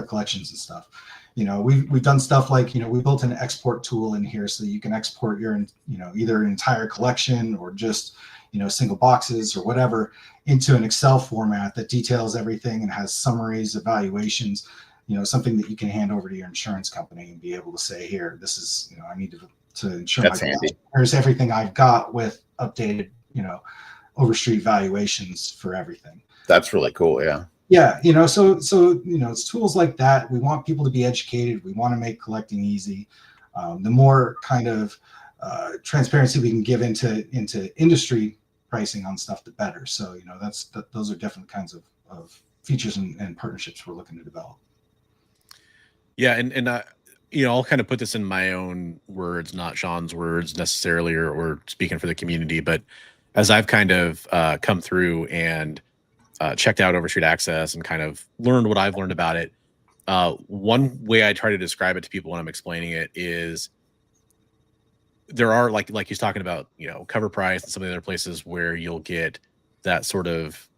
Speaker 4: collections and stuff. You know, we've done stuff like, you know, we built an export tool in here so that you can export your, you know, either an entire collection or just, you know, single boxes or whatever into an Excel format that details everything and has summaries, evaluations, you know, something that you can hand over to your insurance company and be able to say, here, this is, you know, I need to insure
Speaker 3: That's
Speaker 4: my
Speaker 3: handy.
Speaker 4: Here's everything I've got with updated, you know, Overstreet valuations for everything.
Speaker 3: That's really cool. Yeah.
Speaker 4: Yeah, you know, so you know, it's tools like that. We want people to be educated. We want to make collecting easy. The more kind of transparency we can give into industry pricing on stuff, the better. So, you know, those are different kinds of features and partnerships we're looking to develop.
Speaker 2: Yeah, and you know, I'll kind of put this in my own words, not Shawn's words necessarily, or speaking for the community, but as I've kind of come through and checked out Overstreet Access and kind of learned what I've learned about it, one way I try to describe it to people when I'm explaining it is there are like he's talking about, you know, Cover Price and some of the other places where you'll get that sort of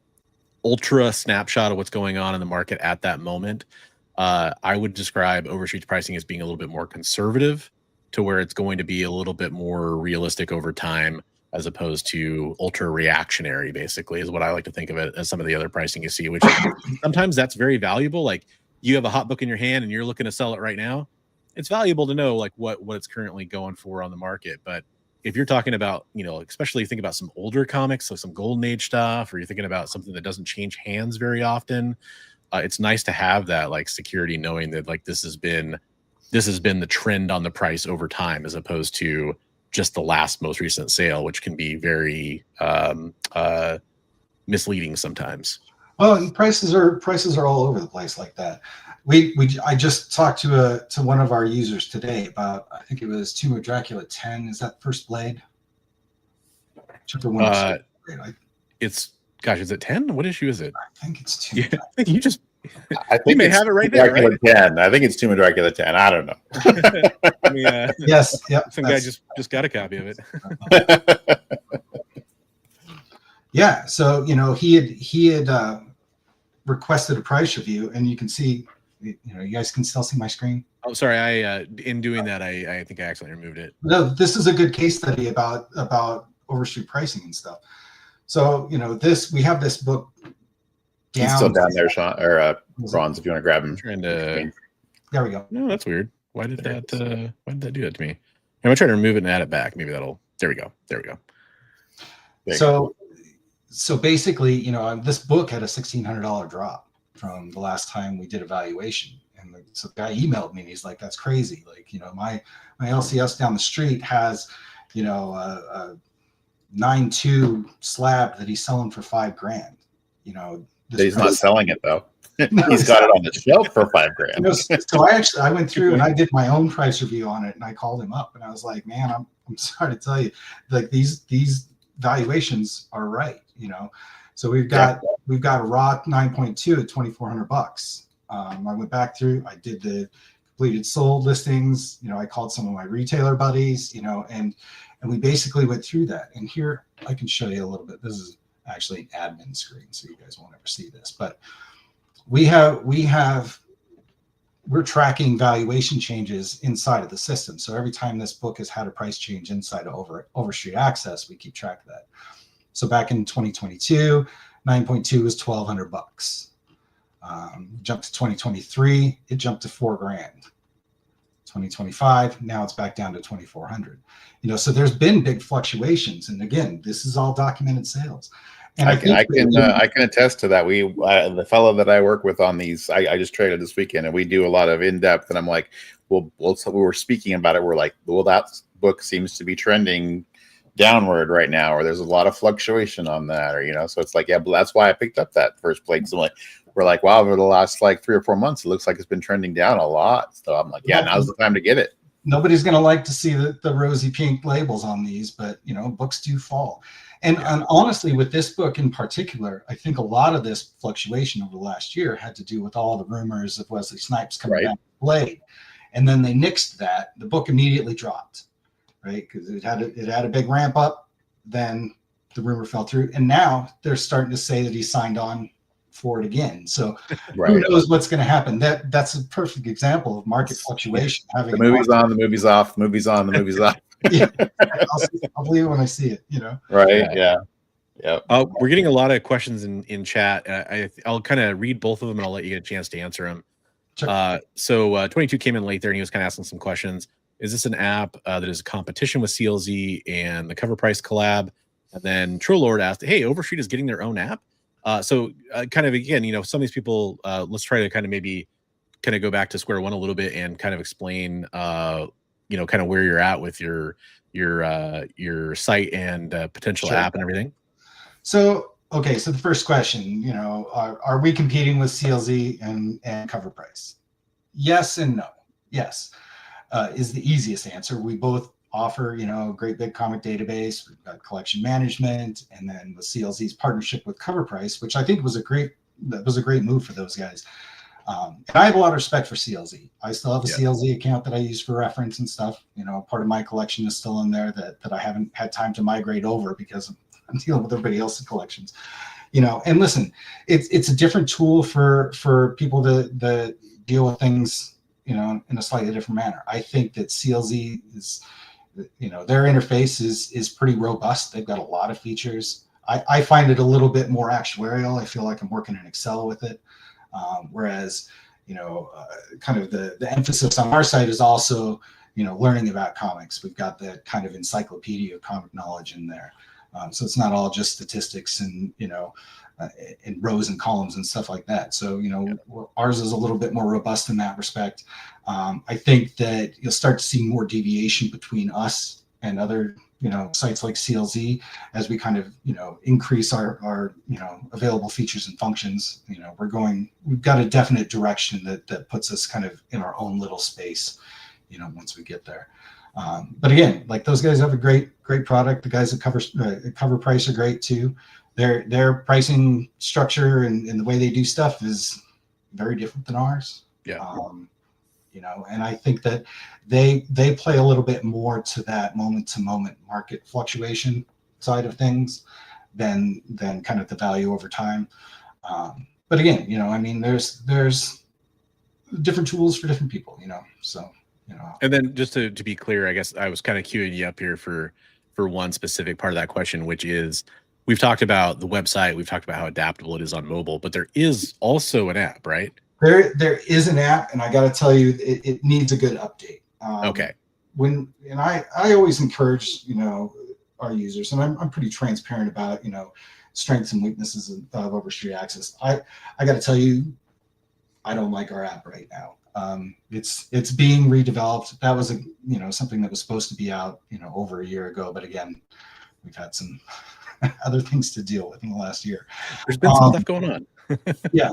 Speaker 2: ultra snapshot of what's going on in the market at that moment. I would describe Overstreet's pricing as being a little bit more conservative, to where it's going to be a little bit more realistic over time, as opposed to ultra reactionary, basically, is what I like to think of it as some of the other pricing you see, which sometimes that's very valuable. Like, you have a hot book in your hand and you're looking to sell it right now. It's valuable to know like what it's currently going for on the market. But if you're talking about, you know, especially think about some older comics, like some Golden Age stuff, or you're thinking about something that doesn't change hands very often, it's nice to have that like security, knowing that like this has been the trend on the price over time, as opposed to just the most recent sale, which can be very misleading sometimes.
Speaker 4: Well, prices are all over the place like that. I just talked to one of our users today about, I think it was Tomb of Dracula 10. Is that First Blade? Chapter 1.
Speaker 2: It's, gosh, is it 10? What issue is it?
Speaker 4: I think it's 2.
Speaker 2: Yeah, I think
Speaker 3: I think
Speaker 2: you may have it right there.
Speaker 3: Dracula
Speaker 2: Right?
Speaker 3: 10. I think it's Tomb of Dracula 10. I don't know.
Speaker 4: Yes. Yep.
Speaker 2: Some guy just got a copy of it.
Speaker 4: Yeah. So, you know, he had requested a price review, and you can see, you know, you guys can still see my screen.
Speaker 2: Oh, sorry. In doing that, I think I accidentally removed it.
Speaker 4: No, this is a good case study about Overstreet pricing and stuff. So, you know, we have this book.
Speaker 3: He's still down there, Shawn, or Bronze, if you want to grab him.
Speaker 2: There
Speaker 4: we go.
Speaker 2: No, that's weird. Why did that do that to me? I'm gonna try to remove it and add it back. Maybe there we go.
Speaker 4: So basically, you know, this book had a $1,600 drop from the last time we did a valuation. And so the guy emailed me and he's like, that's crazy. Like, you know, my LCS down the street has, you know, a 9.2 slab that he's selling for $5,000. You know,
Speaker 3: he's not selling it though. He's got it on the shelf for $5,000.
Speaker 4: You know, so I went through and I did my own price review on it, and I called him up and I was like, man, I'm sorry to tell you, like these valuations are right, you know. So we've got a raw 9.2 at $2,400. I went back through, I did the completed sold listings, you know, I called some of my retailer buddies, you know, and we basically went through that. And here I can show you a little bit. This is actually an admin screen, so you guys won't ever see this, but we're tracking valuation changes inside of the system. So every time this book has had a price change inside of Overstreet Access, we keep track of that. So back in 2022, 9.2 was $1,200. Jumped to 2023, it jumped to $4,000. 2025. Now it's back down to 2,400. So there's been big fluctuations. And again, this is all documented sales. And
Speaker 3: I can attest to that. The fellow that I work with on these, I just traded this weekend, and we do a lot of in-depth, and I'm like, so we were speaking about it. We're like, well, that book seems to be trending downward right now, or there's a lot of fluctuation on that, or, so it's like, yeah, but that's why I picked up that first plate. So we're like, wow, over the last like 3 or 4 months, it looks like it's been trending down a lot. So I'm like, yeah, now's the time to get it.
Speaker 4: Nobody's going to like to see the rosy pink labels on these, but books do fall. And honestly, with this book in particular, I think a lot of this fluctuation over the last year had to do with all the rumors of Wesley Snipes coming back to Blade. And then they nixed that. The book immediately dropped, right? Because it had a big ramp up. Then the rumor fell through. And now they're starting to say that he signed on for it again. So who knows what's going to happen? That's a perfect example of market fluctuation. Having
Speaker 3: the movie's on, the movie's off, the movie's on, the movie's off.
Speaker 4: Yeah, I'll believe it when I see it.
Speaker 3: Right? Yeah.
Speaker 2: We're getting a lot of questions in chat. I'll kind of read both of them, and I'll let you get a chance to answer them.
Speaker 4: Sure.
Speaker 2: So 22 came in late there, and he was kind of asking some questions. Is this an app that is a competition with CLZ and the Cover Price collab? And then Trollord asked, "Hey, Overstreet is getting their own app." So kind of again, some of these people. Let's try to kind of maybe kind of go back to square one a little bit and kind of explain, kind of where you're at with your site and potential app and everything.
Speaker 4: So okay, so the first question, are we competing with CLZ and Cover Price? Yes and no. Yes is the easiest answer. We both offer, a great big comic database. We've got collection management, and then with CLZ's partnership with Cover Price, which I think was a great move for those guys. And I have a lot of respect for CLZ. I still have a CLZ account that I use for reference and stuff. Part of my collection is still in there that I haven't had time to migrate over because I'm dealing with everybody else's collections. And listen, it's a different tool for people to deal with things, in a slightly different manner. I think that CLZ is, their interface is pretty robust. They've got a lot of features. I find it a little bit more actuarial. I feel like I'm working in Excel with it. Whereas, kind of the emphasis on our site is also, learning about comics. We've got that kind of encyclopedia of comic knowledge in there. So it's not all just statistics and, in rows and columns and stuff like that. So, ours is a little bit more robust in that respect. I think that you'll start to see more deviation between us and other, sites like CLZ as we kind of, increase our available features and functions. We've got a definite direction that puts us kind of in our own little space, once we get there. But again, like those guys have a great product. The guys at Cover Price are great too. Their pricing structure and the way they do stuff is very different than ours.
Speaker 2: Yeah.
Speaker 4: And I think that they play a little bit more to that moment to moment market fluctuation side of things than kind of the value over time. But again, there's different tools for different people, so.
Speaker 2: And then just to be clear, I guess I was kind of queuing you up here for one specific part of that question, which is we've talked about the website, we've talked about how adaptable it is on mobile, but there is also an app, right?
Speaker 4: There is an app, and I got to tell you, it needs a good update.
Speaker 2: Okay.
Speaker 4: I always encourage our users, and I'm pretty transparent about strengths and weaknesses of Overstreet Access. I got to tell you, I don't like our app right now. It's being redeveloped. That was something that was supposed to be out over a year ago, but again, we've had some other things to deal with in the last year.
Speaker 2: There's been some stuff going on.
Speaker 4: Yeah,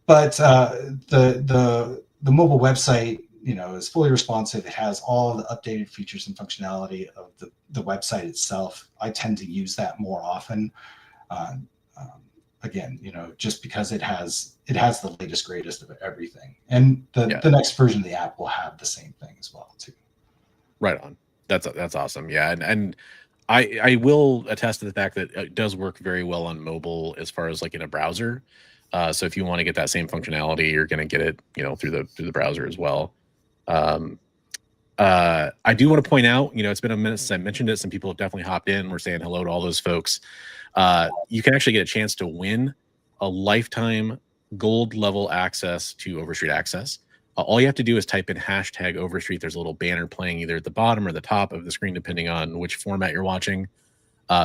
Speaker 4: but the mobile website is fully responsive. It has all the updated features and functionality of the website itself. I tend to use that more often. Again, just because it has the latest, greatest of everything, and the next version of the app will have the same thing as well too.
Speaker 2: Right on. That's awesome. Yeah, and I will attest to the fact that it does work very well on mobile as far as like in a browser. So if you want to get that same functionality, you're going to get it, through the browser as well. I do want to point out, it's been a minute since I mentioned it. Some people have definitely hopped in. We're saying hello to all those folks. You can actually get a chance to win a lifetime gold level access to Overstreet Access. All you have to do is type in hashtag Overstreet. There's a little banner playing either at the bottom or the top of the screen, depending on which format you're watching.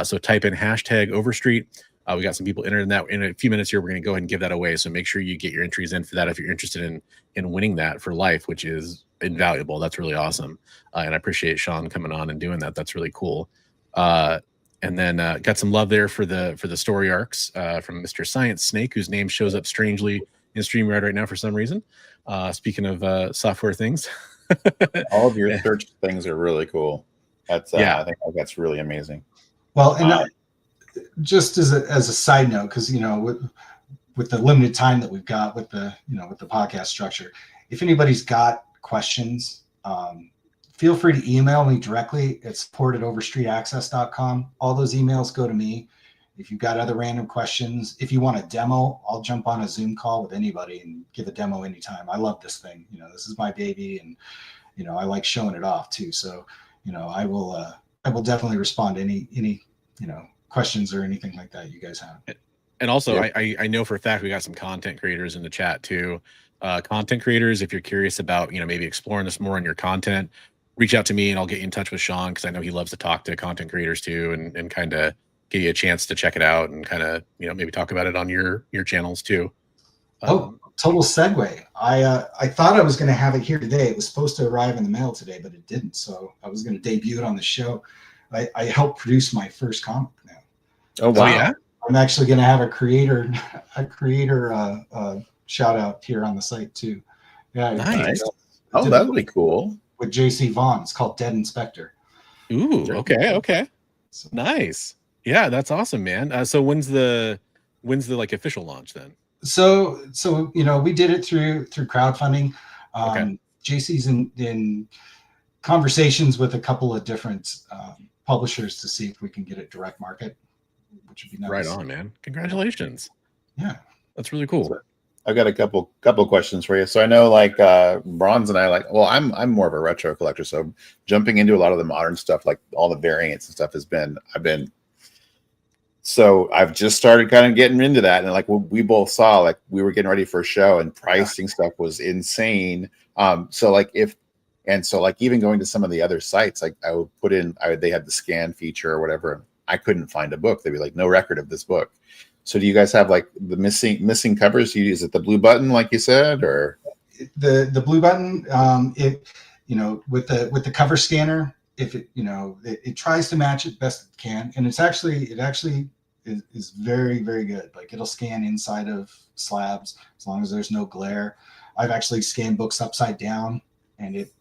Speaker 2: So type in hashtag Overstreet. We got some people entered in that. In a few minutes here, we're going to go ahead and give that away. So make sure you get your entries in for that if you're interested in winning that for life, which is invaluable. That's really awesome. And I appreciate Shawn coming on and doing that. That's really cool. And then got some love there for the story arcs from Mr. Science Snake, whose name shows up strangely in StreamYard right now for some reason. Speaking of software things.
Speaker 3: All of your search things are really cool. That's I think that's really amazing.
Speaker 4: Well, and just as a side note, because with the limited time that we've got with the with the podcast structure, if anybody's got questions, feel free to email me directly at support@overstreetaccess.com. All those emails go to me. If you've got other random questions, if you want a demo, I'll jump on a Zoom call with anybody and give a demo anytime. I love this thing. This is my baby, and I like showing it off too. So I will definitely respond to any questions or anything like that you guys have.
Speaker 2: And also, I know for a fact we got some content creators in the chat too. Content creators, if you're curious about maybe exploring this more in your content, reach out to me and I'll get you in touch with Shawn, because I know he loves to talk to content creators too, and kind of give you a chance to check it out and kind of maybe talk about it on your channels too.
Speaker 4: Total segue. I thought I was going to have it here today. It was supposed to arrive in the mail today, but it didn't. So I was going to debut it on the show. I helped produce my first comic now.
Speaker 3: Oh wow!
Speaker 2: Yeah?
Speaker 4: I'm actually going to have a creator shout out here on the site too. Yeah,
Speaker 2: nice.
Speaker 3: Oh, that would be cool.
Speaker 4: With JC Vaughn. It's called Dead Inspector.
Speaker 2: Ooh, okay. So, nice. Yeah, that's awesome, man. So when's the like official launch then?
Speaker 4: So we did it through crowdfunding.
Speaker 2: Okay.
Speaker 4: JC's in conversations with a couple of different publishers to see if we can get it direct market, which would be nice.
Speaker 2: Right on, man. Congratulations.
Speaker 4: Yeah,
Speaker 2: that's really cool.
Speaker 3: So, I've got a couple questions for you. So I know Bronze and I I'm more of a retro collector. So jumping into a lot of the modern stuff, like all the variants and stuff I've just started kind of getting into that. And we both saw, we were getting ready for a show and pricing stuff was insane. Even going to some of the other sites, I would put in, they had the scan feature or whatever. I couldn't find a book. They'd be like, no record of this book. So do you guys have the missing covers? Is it the blue button, like you said, or
Speaker 4: the blue button? With the cover scanner, if it tries to match it best it can, and it actually is very, very good. It'll scan inside of slabs as long as there's no glare. I've actually scanned books upside down, and it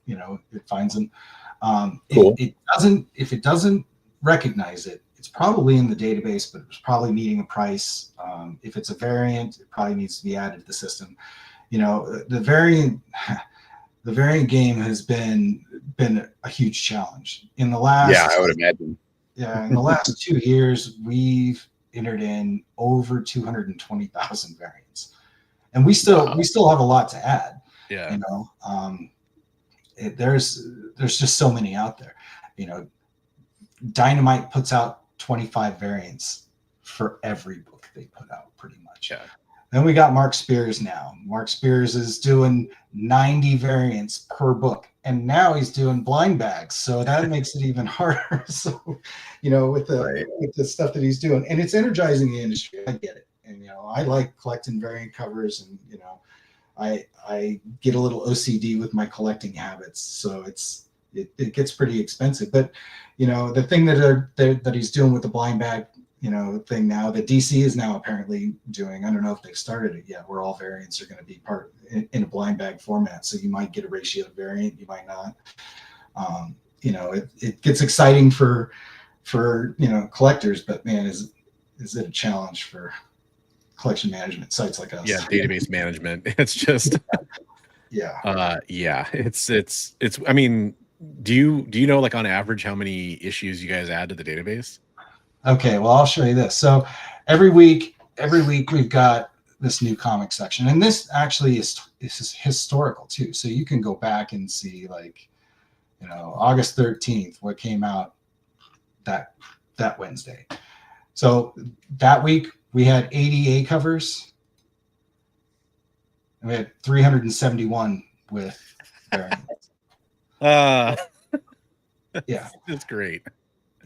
Speaker 4: finds them.
Speaker 3: Cool.
Speaker 4: If it doesn't recognize it, it's probably in the database, but it's probably needing a price. If it's a variant, it probably needs to be added to the system. The variant game has been a huge challenge in the last.
Speaker 3: Yeah, I would imagine.
Speaker 4: Yeah, in the last 2 years, we've entered in over 220,000 variants, and we still have a lot to add.
Speaker 2: Yeah,
Speaker 4: there's just so many out there. Dynamite puts out 25 variants for every book they put out, pretty much.
Speaker 2: Yeah.
Speaker 4: Then we got Mark Spears now. Mark Spears is doing 90 variants per book, and now he's doing blind bags, so that makes it even harder. So, with the stuff that he's doing, and it's energizing the industry. I get it, and I like collecting variant covers, and I get a little OCD with my collecting habits, so it gets pretty expensive. But the thing that he's doing with the blind bag thing now, that DC is now apparently doing, I don't know if they've started it yet, where all variants are going to be part in a blind bag format. So you might get a ratio variant, you might not. It gets exciting for collectors, but man, is it a challenge for collection management sites like us?
Speaker 2: Yeah, database management. It's just
Speaker 4: yeah.
Speaker 2: It's I mean, do you know on average how many issues you guys add to the database?
Speaker 4: Okay, well, I'll show you this. So every week we've got this new comic section, and this actually is historical too. So you can go back and see August 13th, what came out that Wednesday. So that week we had 80 A covers, and we had 371 with variants.
Speaker 2: Uh,
Speaker 4: Yeah.
Speaker 2: That's great.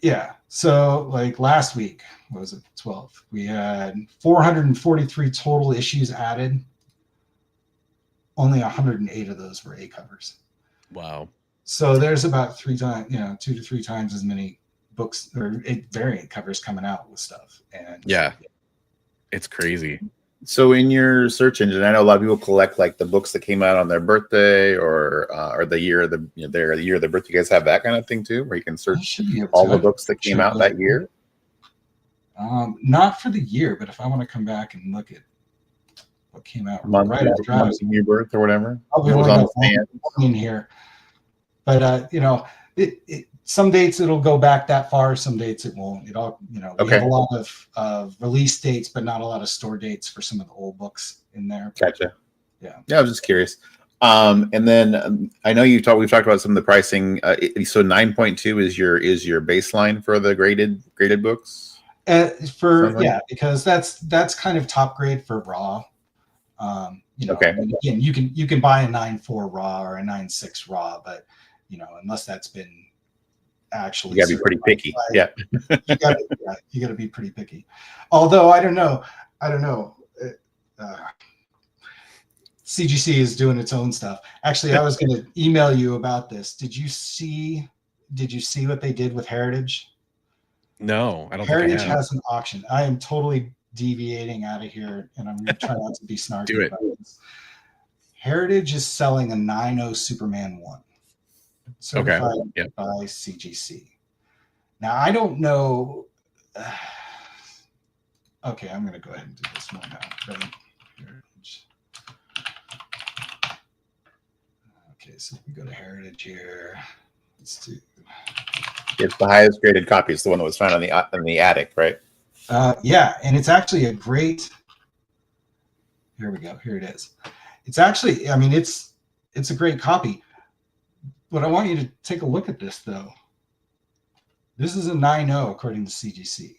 Speaker 4: Yeah. So like last week, what was it? 12th. We had 443 total issues added. Only 108 of those were A covers.
Speaker 2: Wow.
Speaker 4: So there's about 2 to 3 times as many books or variant covers coming out with stuff. And
Speaker 2: Yeah, it's crazy.
Speaker 3: So in your search engine, I know a lot of people collect like the books that came out on their birthday or the year of the the year of their birthday. You guys have that kind of thing too, where you can search all the books that came out that year.
Speaker 4: Not for the year, but if I want to come back and look at what came out
Speaker 3: Month of your birth or whatever.
Speaker 4: I'll be in here. But some dates it'll go back that far, some dates it won't. It all we have a lot of release dates, but not a lot of store dates for some of the old books in there.
Speaker 3: Gotcha.
Speaker 4: Yeah,
Speaker 3: I was just curious. And then I know we've talked about some of the pricing. So 9.2 is your baseline for the graded books.
Speaker 4: Because that's kind of top grade for raw.
Speaker 3: Okay.
Speaker 4: Again, you can buy a 9.4 raw or a 9.6 raw, but unless that's been actually,
Speaker 3: you gotta be pretty picky. Yeah.
Speaker 4: you gotta be pretty picky. Although I don't know. CGC is doing its own stuff. Actually, I was going to email you about this. Did you see what they did with Heritage?
Speaker 2: No, I don't.
Speaker 4: Heritage has an auction. I am totally deviating out of here, and I'm going to try not to be snarky.
Speaker 2: Do it.
Speaker 4: About this. Heritage is selling a 9.0 Superman 1, certified by CGC. Now I don't know. Okay, I'm going to go ahead and do this one now. Right? Heritage. Okay, so we go to Heritage here. Let's do.
Speaker 3: It's the highest graded copy. It's the one that was found in the attic, right?
Speaker 4: Yeah, and it's actually a great. Here we go. Here it is. It's actually, I mean, it's a great copy. But I want you to take a look at this, though. This is a 9.0 according to CGC.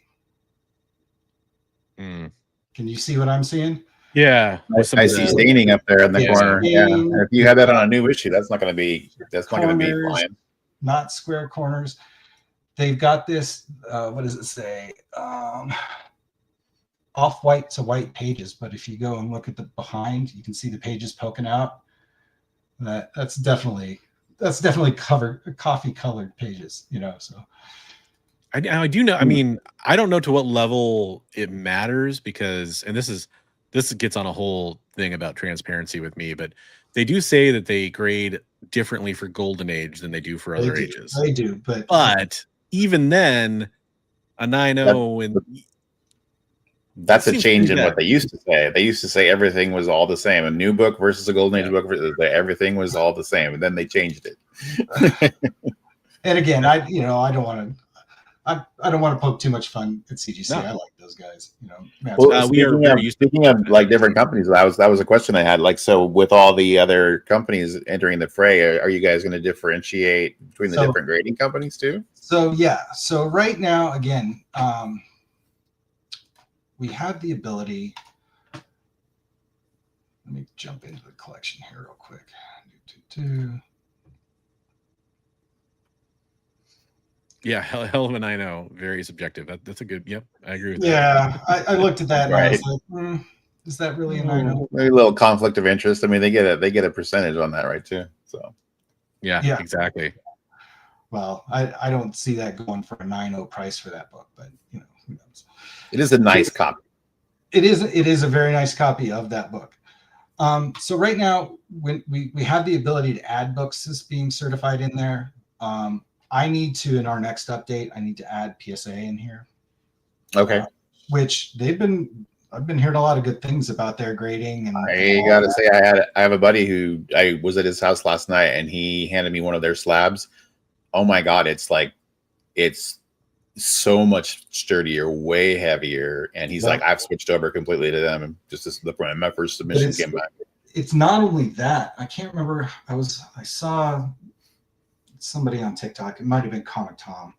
Speaker 4: Can you see what I'm seeing?
Speaker 2: Yeah,
Speaker 3: I see staining up there in the corner. Yeah, and if you had that on a new issue, that's not going to be flying.
Speaker 4: Not square corners. They've got this. What does it say? Off-white to white pages. But if you go and look at the behind, you can see the pages poking out. That's definitely coffee-colored pages. So.
Speaker 2: I do know. I mean, I don't know to what level it matters because, and this gets on a whole thing about transparency with me, but they do say that they grade differently for Golden Age than they do for other ages.
Speaker 4: They do,
Speaker 2: but even then, a 9.0
Speaker 3: that's a change in what they used to say. They used to say everything was all the same. A new book versus a Golden Age book, everything was all the same, and then they changed it.
Speaker 4: And again, I don't want to poke too much fun at CGC. No. I like those guys.
Speaker 3: Speaking of like different companies, that was a question I had. Like, so with all the other companies entering the fray, are you guys going to differentiate between the different grading companies too?
Speaker 4: So right now, again, we have the ability. Let me jump into the collection here real quick.
Speaker 2: Yeah, hell of a 9.0. Very subjective. That's a good. Yep, I agree with
Speaker 4: that. Yeah, I looked at that and I was like, is that really a 9.0?
Speaker 3: Maybe a little conflict of interest. I mean, they get a percentage on that, right? Too. So.
Speaker 2: Yeah, exactly.
Speaker 4: Well, I don't see that going for a 9.0 price for that book, but who knows?
Speaker 3: It is a nice copy.
Speaker 4: It is a very nice copy of that book. So right now, when we have the ability to add books as being certified in there. I need to, in our next update, I need to add PSA in here.
Speaker 3: Okay.
Speaker 4: Which I've been hearing a lot of good things about their grading. And
Speaker 3: I gotta say, I have a buddy who I was at his house last night, and he handed me one of their slabs. Oh my God, it's so much sturdier, way heavier, and he's like, I've switched over completely to them, and just as my first submission came back.
Speaker 4: It's not only that. I can't remember. I saw somebody on TikTok, it might have been Comic Tom,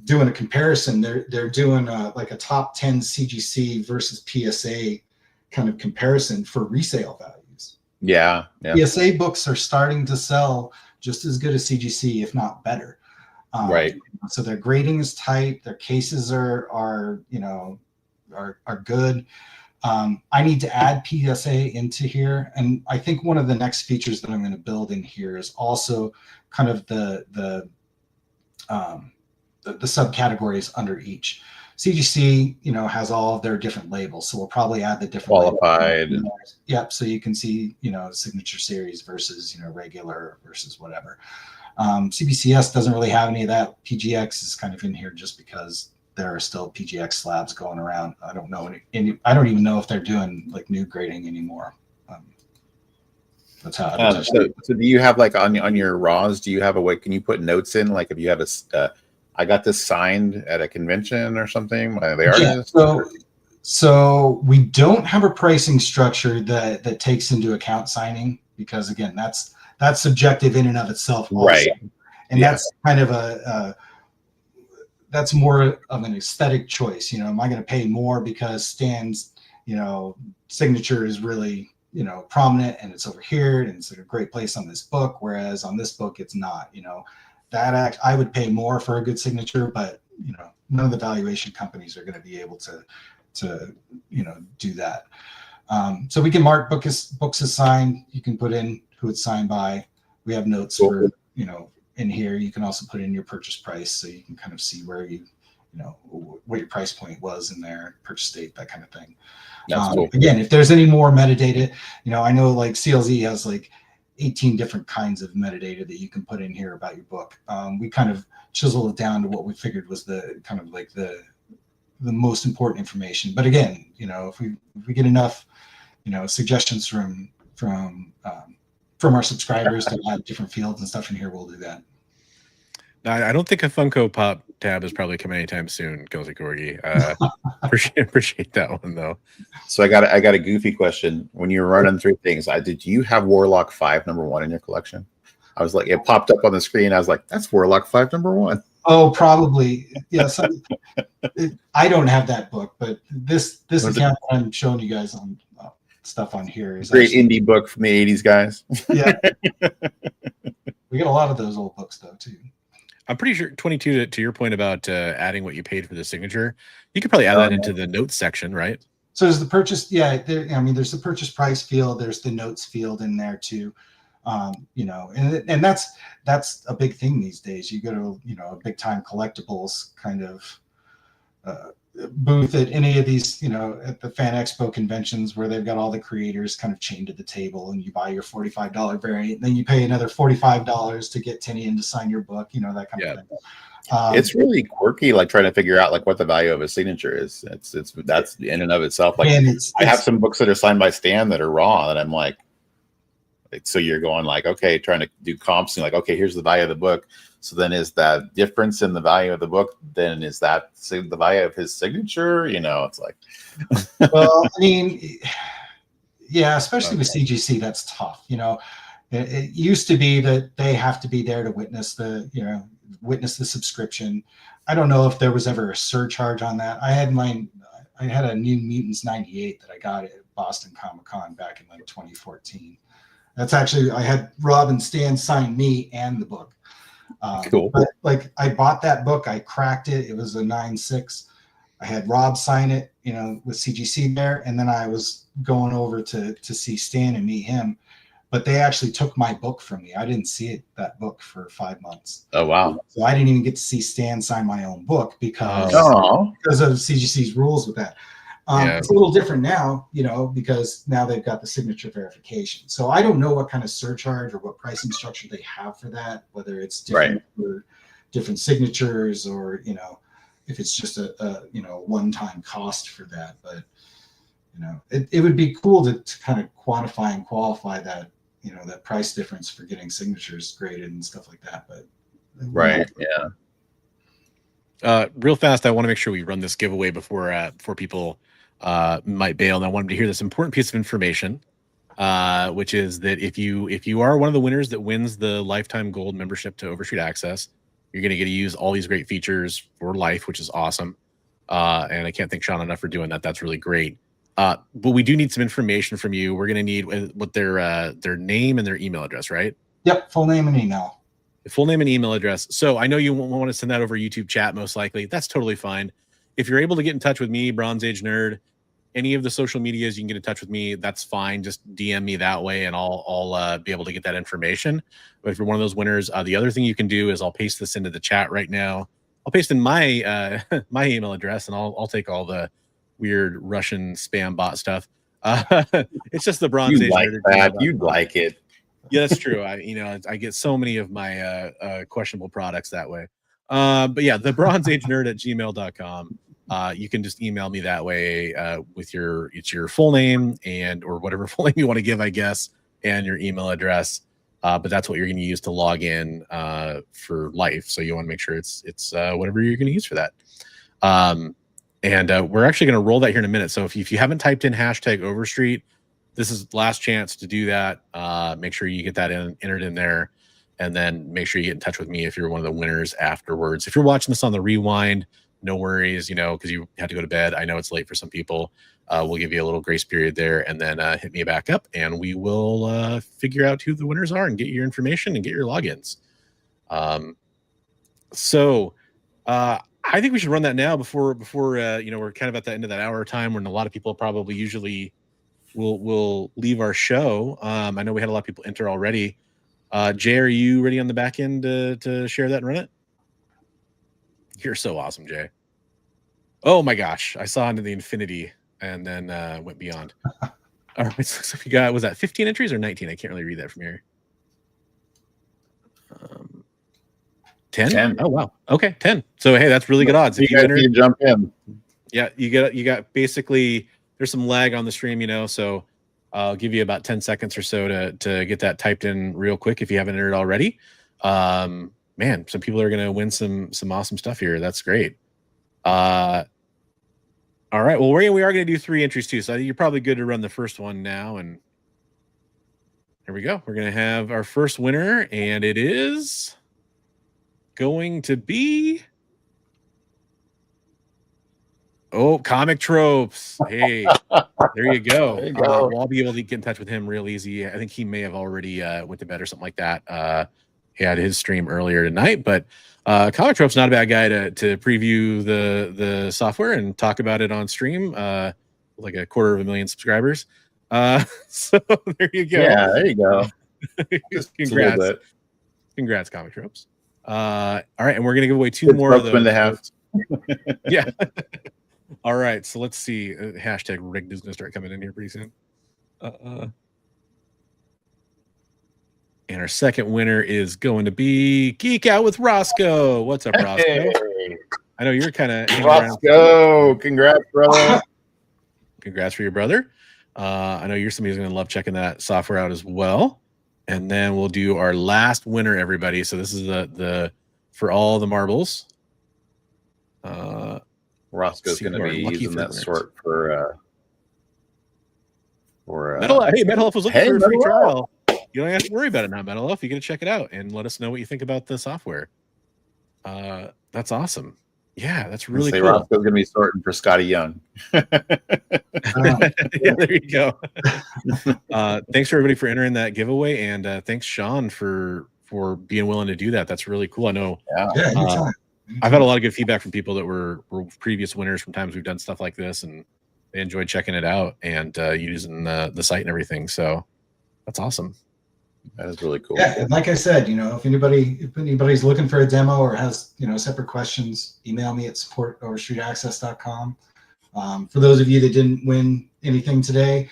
Speaker 4: doing a comparison. They're doing like a top 10 CGC versus PSA kind of comparison for resale values.
Speaker 3: Yeah.
Speaker 4: PSA books are starting to sell just as good as CGC, if not better.
Speaker 3: Right.
Speaker 4: So their grading is tight. Their cases are good. I need to add PSA into here, and I think one of the next features that I'm going to build in here is also kind of the subcategories under each. CGC, has all of their different labels, so we'll probably add the different
Speaker 3: Qualified.
Speaker 4: Yep. So you can see, signature series versus regular versus whatever. CBCS doesn't really have any of that. PGX is kind of in here just because there are still PGX slabs going around. I don't know I don't even know if they're doing like new grading anymore. That's how.
Speaker 3: So do you have like on your raws? Do you have a way? Can you put notes in? Like if you have I got this signed at a convention or something by the artist.
Speaker 4: So we don't have a pricing structure that takes into account signing, because again, that's subjective in and of itself. Also.
Speaker 3: Right.
Speaker 4: And that's kind of that's more of an aesthetic choice. Am I going to pay more because Stan's, signature is really, prominent and it's over here and it's a great place on this book, whereas on this book it's not. I would pay more for a good signature, but none of the valuation companies are going to be able to do that. So we can mark books as signed. You can put in who it's signed by. We have notes for in here. You can also put in your purchase price, so you can kind of see where what your price point was in there, purchase date, that kind of thing.
Speaker 3: Cool.
Speaker 4: Again, if there's any more metadata, I know like CLZ has like 18 different kinds of metadata that you can put in here about your book. We kind of chiseled it down to what we figured was the kind of like the most important information. But again, if we get enough, suggestions from our subscribers to add different fields and stuff in here, we'll do that.
Speaker 2: I don't think a Funko Pop tab is probably coming anytime soon, Guilty Corgi. Appreciate that one though.
Speaker 3: So I got a goofy question. When you were running through things, did you have Warlock 5 #1 in your collection? I was like, it popped up on the screen. I was like, that's Warlock 5 #1.
Speaker 4: Oh, probably. Yes. I don't have that book, but this account that I'm showing you guys on stuff on here is
Speaker 3: great indie book from the 80s, guys.
Speaker 4: Yeah. We get a lot of those old books though too.
Speaker 2: I'm pretty sure 22 to your point about adding what you paid for the signature, you could probably add that into the notes section, right?
Speaker 4: So there's the purchase. Yeah. There's the purchase price field. There's the notes field in there too. And that's a big thing these days. You go to, a big time collectibles kind of booth at any of these, at the Fan Expo conventions where they've got all the creators kind of chained to the table, and you buy your $45 variant, and then you pay another $45 to get Tinny in to sign your book, that kind of thing.
Speaker 3: It's really quirky, like trying to figure out like what the value of a signature is. That's in and of itself. Like I have some books that are signed by Stan that are raw, and I'm like, so you're going like, okay, trying to do comps and like, okay, here's the value of the book. So then is that difference in the value of the book? Then is that the value of his signature? It's like,
Speaker 4: well, I mean, yeah, especially with CGC, that's tough. It used to be that they have to be there to witness the subscription. I don't know if there was ever a surcharge on that. I had a New Mutants 98 that I got at Boston Comic Con back in like 2014. That's actually, I had Rob and Stan sign me and the book.
Speaker 3: Cool.
Speaker 4: But like I bought that book, I cracked it. It was a 9.6. I had Rob sign it, with CGC there. And then I was going over to see Stan and meet him. But they actually took my book from me. I didn't see that book for 5 months.
Speaker 3: Oh, wow.
Speaker 4: So I didn't even get to see Stan sign my own book because of CGC's rules with that. It's a little different now, because now they've got the signature verification. So I don't know what kind of surcharge or what pricing structure they have for that, whether it's different for different signatures or, if it's just a one-time cost for that. But, it would be cool to kind of quantify and qualify that, that price difference for getting signatures graded and stuff like that. But
Speaker 2: real fast, I want to make sure we run this giveaway before people might bail. And I wanted to hear this important piece of information, which is that if you are one of the winners that wins the lifetime gold membership to Overstreet Access, you're going to get to use all these great features for life, which is awesome. And I can't thank Shawn enough for doing that. That's really great. But we do need some information from you. We're going to need what their name and their email address, right?
Speaker 4: Yep, full name and email.
Speaker 2: The full name and email address. So I know you won't want to send that over YouTube chat, most likely. That's totally fine. If you're able to get in touch with me, Bronze Age Nerd, any of the social medias, you can get in touch with me. That's fine. Just DM me that way, and I'll be able to get that information. But if you're one of those winners, the other thing you can do is I'll paste this into the chat right now. I'll paste in my my email address, and I'll take all the weird Russian spam bot stuff. It's just the Bronze Age
Speaker 3: like
Speaker 2: Nerd.
Speaker 3: that. You'd like it.
Speaker 2: Yeah, that's true. I get so many of my questionable products that way. But yeah, the Bronze Age Nerd at gmail.com. You can just email me that way with your full name or whatever full name you want to give, I guess, and your email address. But that's what you're going to use to log in for life. So you want to make sure it's whatever you're going to use for that. And we're actually going to roll that here in a minute. So if you haven't typed in hashtag Overstreet, this is the last chance to do that. Make sure you get that entered in there, and then make sure you get in touch with me if you're one of the winners afterwards. If you're watching this on the rewind, no worries, because you had to go to bed. I know it's late for some people. We'll give you a little grace period there, and then hit me back up, and we will figure out who the winners are and get your information and get your logins. I think we should run that now before we're kind of at the end of that hour time when a lot of people probably usually will leave our show. I know we had a lot of people enter already. Jay, are you ready on the back end to share that and run it? You're so awesome, Jay. Oh my gosh, I saw into the infinity and then went beyond. All right, so we got, was that 15 entries or 19? I can't really read that from here. 10?
Speaker 3: 10.
Speaker 2: Oh wow. Okay, 10. So hey, that's really good odds.
Speaker 3: You guys need to jump in.
Speaker 2: Yeah, you got basically, there's some lag on the stream, so I'll give you about 10 seconds or so to get that typed in real quick if you haven't entered already. Man, some people are going to win some awesome stuff here. That's great. All right, well, we are going to do 3 entries too, so I think you're probably good to run the first one now. And here we go. We're going to have our first winner, and it is going to be... Oh, Comic Tropes. Hey, there you go.
Speaker 3: There you go.
Speaker 2: I'll be able to get in touch with him real easy. I think he may have already went to bed or something like that. He had his stream earlier tonight, but Comic Tropes not a bad guy to preview the software and talk about it on stream. Like 250,000 subscribers. So there you go.
Speaker 3: Yeah, there you go.
Speaker 2: Congrats, Comic Tropes. All right, and we're gonna give away 2 more of those.
Speaker 3: To have.
Speaker 2: Yeah. All right, so let's see. Hashtag rigged is going to start coming in here pretty soon. And our second winner is going to be Geek Out with Roscoe. What's up, Roscoe?
Speaker 3: Hey.
Speaker 2: I know you're kind of...
Speaker 3: Roscoe, congrats, brother.
Speaker 2: Congrats for your brother. I know you're somebody who's going to love checking that software out as well. And then we'll do our last winner, everybody. So this is the for all the marbles.
Speaker 3: Roscoe's going to be using that sort for
Speaker 2: Metal. Hey, Metal Elf was looking for a free
Speaker 3: Metal
Speaker 2: trial. You don't have to worry about it now, Metal Elf. You get to check it out and let us know what you think about the software. That's awesome. Yeah, that's really cool.
Speaker 3: Roscoe's going to be sorting for Scotty Young.
Speaker 2: Yeah, there you go. Thanks for everybody for entering that giveaway, and thanks Shawn for being willing to do that. That's really cool. I know.
Speaker 4: Yeah,
Speaker 2: I've had a lot of good feedback from people that were previous winners from times we've done stuff like this, and they enjoyed checking it out and using the site and everything. So that's awesome.
Speaker 3: That is really cool.
Speaker 4: Yeah, and like I said, if anybody's looking for a demo or has separate questions, email me at support@overstreetaccess.com. For those of you that didn't win anything today,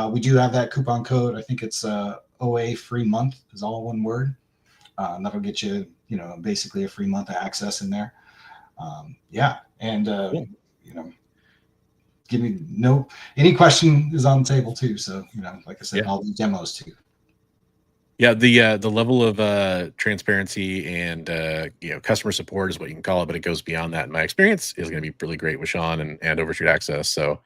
Speaker 4: we do have that coupon code. I think it's OA free month is all one word. That'll get you basically a free month of access in there. Cool. Give me any question is on the table too. So like I said, I'll do demos too.
Speaker 2: Yeah, the level of transparency and customer support is what you can call it, but it goes beyond that. In my experience, is going to be really great with Shawn and Overstreet Access. So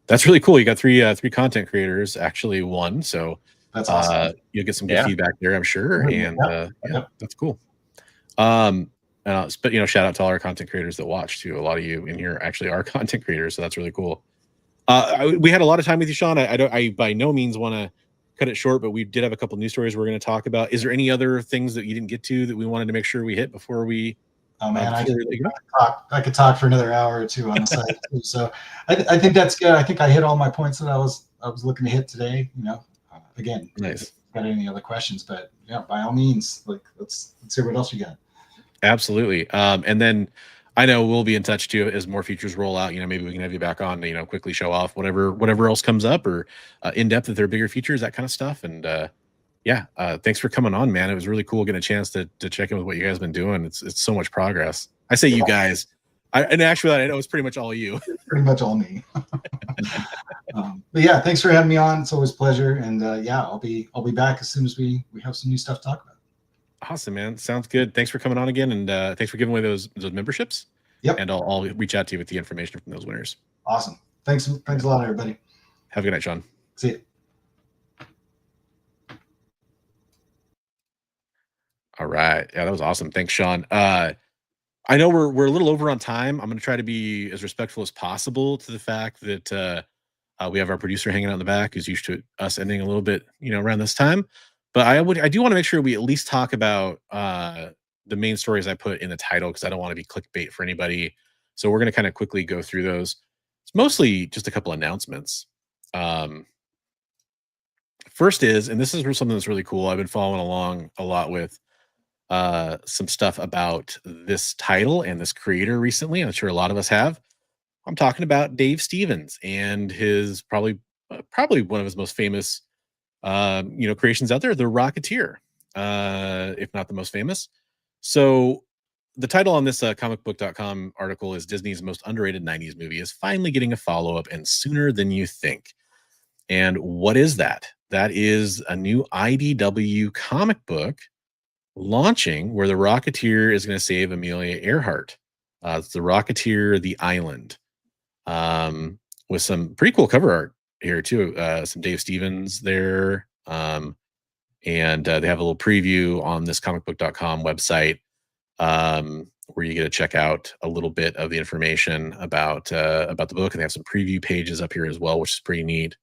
Speaker 2: that's really cool. You got three content creators, actually one. So
Speaker 4: that's awesome.
Speaker 2: You'll get some good feedback there, I'm sure. And that's cool. But shout out to all our content creators that watch too. A lot of you in here actually are content creators, so that's really cool. We had a lot of time with you, Shawn. I by no means want to cut it short, but we did have a couple news stories we're going to talk about. Is there any other things that you didn't get to that we wanted to make sure we hit before we?
Speaker 4: Oh man, I could talk for another hour or two on the site too. So I think that's good. I think I hit all my points that I was looking to hit today. You know, again,
Speaker 2: nice.
Speaker 4: Got any other questions? But yeah, by all means, like let's hear what else you got.
Speaker 2: Absolutely. And then I know we'll be in touch too as more features roll out. You know, maybe we can have you back on to, you know, quickly show off whatever else comes up, or in depth if there are bigger features, that kind of stuff. And yeah, thanks for coming on, man. It was really cool getting a chance to check in with what you guys have been doing. It's so much progress. I say you guys. And actually, I know it's pretty much all you.
Speaker 4: It's pretty much all me. But yeah, thanks for having me on. It's always a pleasure. And yeah, I'll be back as soon as we have some new stuff to talk about.
Speaker 2: Awesome, man. Sounds good. Thanks for coming on again, and thanks for giving away those memberships.
Speaker 4: Yep.
Speaker 2: And I'll reach out to you with the information from those winners.
Speaker 4: Awesome. Thanks a lot, everybody.
Speaker 2: Have a good night, Shawn.
Speaker 4: See you.
Speaker 2: All right. Yeah, that was awesome. Thanks, Shawn. I know we're a little over on time. I'm going to try to be as respectful as possible to the fact that we have our producer hanging out in the back who's used to us ending a little bit, you know, around this time. But I do want to make sure we at least talk about the main stories I put in the title, because I don't want to be clickbait for anybody. So we're going to kind of quickly go through those. It's mostly just a couple announcements. First is, and this is something that's really cool. I've been following along a lot with some stuff about this title and this creator recently. I'm sure a lot of us have. I'm talking about Dave Stevens and his probably one of his most famous creations out there, the Rocketeer, if not the most famous. So the title on this comicbook.com article is Disney's most underrated 90s movie is finally getting a follow-up, and sooner than you think. And what is that? That is a new IDW comic book launching where the Rocketeer is going to save Amelia Earhart. It's the Rocketeer, The Island, with some pretty cool cover art here too. Some Dave Stevens there. And they have a little preview on this comicbook.com website where you get to check out a little bit of the information about the book. And they have some preview pages up here as well, which is pretty neat.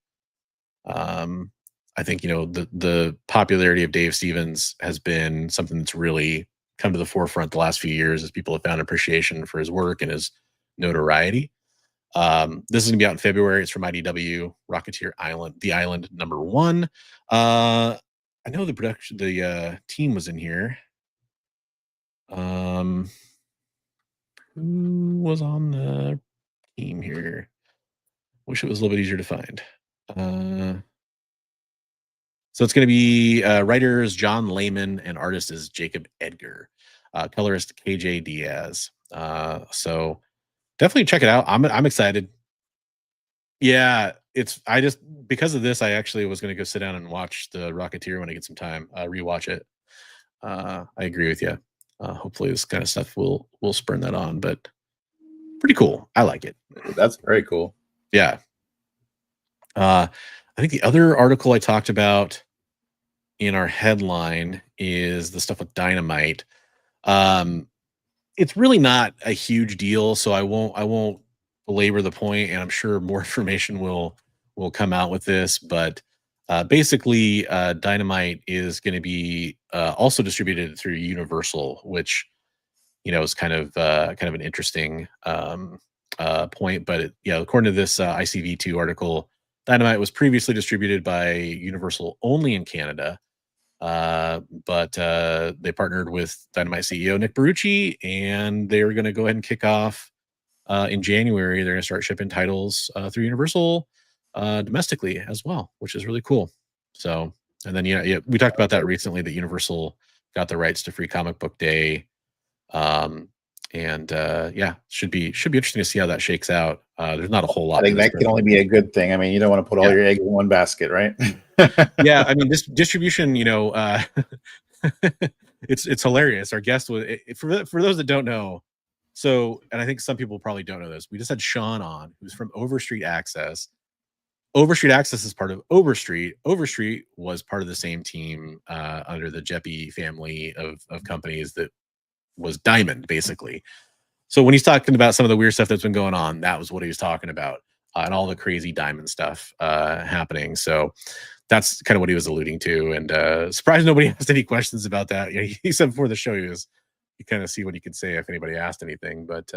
Speaker 2: I think, you know, the popularity of Dave Stevens has been something that's really come to the forefront the last few years as people have found appreciation for his work and his notoriety. This is gonna be out in February. It's from IDW, Rocketeer Island, The Island #1. I know the team was in here. Who was on the team here? Wish it was a little bit easier to find. So it's going to be writers John Layman and artist is Jacob Edgar, colorist KJ Diaz. So definitely check it out. I'm excited. Yeah, because of this, I actually was going to go sit down and watch the Rocketeer when I get some time, rewatch it. I agree with you. Hopefully this kind of stuff will spurn that on, but pretty cool. I like it.
Speaker 3: That's very cool.
Speaker 2: Yeah. I think the other article I talked about in our headline is the stuff with Dynamite. It's really not a huge deal, so I won't belabor the point, and I'm sure more information will come out with this. But basically, Dynamite is going to be also distributed through Universal, which, you know, is kind of an interesting point. But according to this ICV2 article, Dynamite was previously distributed by Universal only in Canada, but they partnered with Dynamite CEO Nick Barucci, and they were going to go ahead and kick off in January. They're going to start shipping titles through Universal domestically as well, which is really cool. So, and then we talked about that recently, that Universal got the rights to Free Comic Book Day. Should be interesting to see how that shakes out. There's not a whole lot.
Speaker 3: I think that can only be a good thing. I mean, you don't want to put all your eggs in one basket, right?
Speaker 2: Yeah, I mean, this distribution, it's hilarious. Our guest was, for those that don't know, so, and I think some people probably don't know this, we just had Shawn on, who's from Overstreet Access. Overstreet Access is part of Overstreet. Overstreet was part of the same team under the Jeppy family of companies that was Diamond, basically. So when he's talking about some of the weird stuff that's been going on, that was what he was talking about. and all the crazy diamond stuff happening. So that's kind of what he was alluding to. And surprised nobody asked any questions about that. You know, he said before the show, you kind of see what he could say if anybody asked anything. But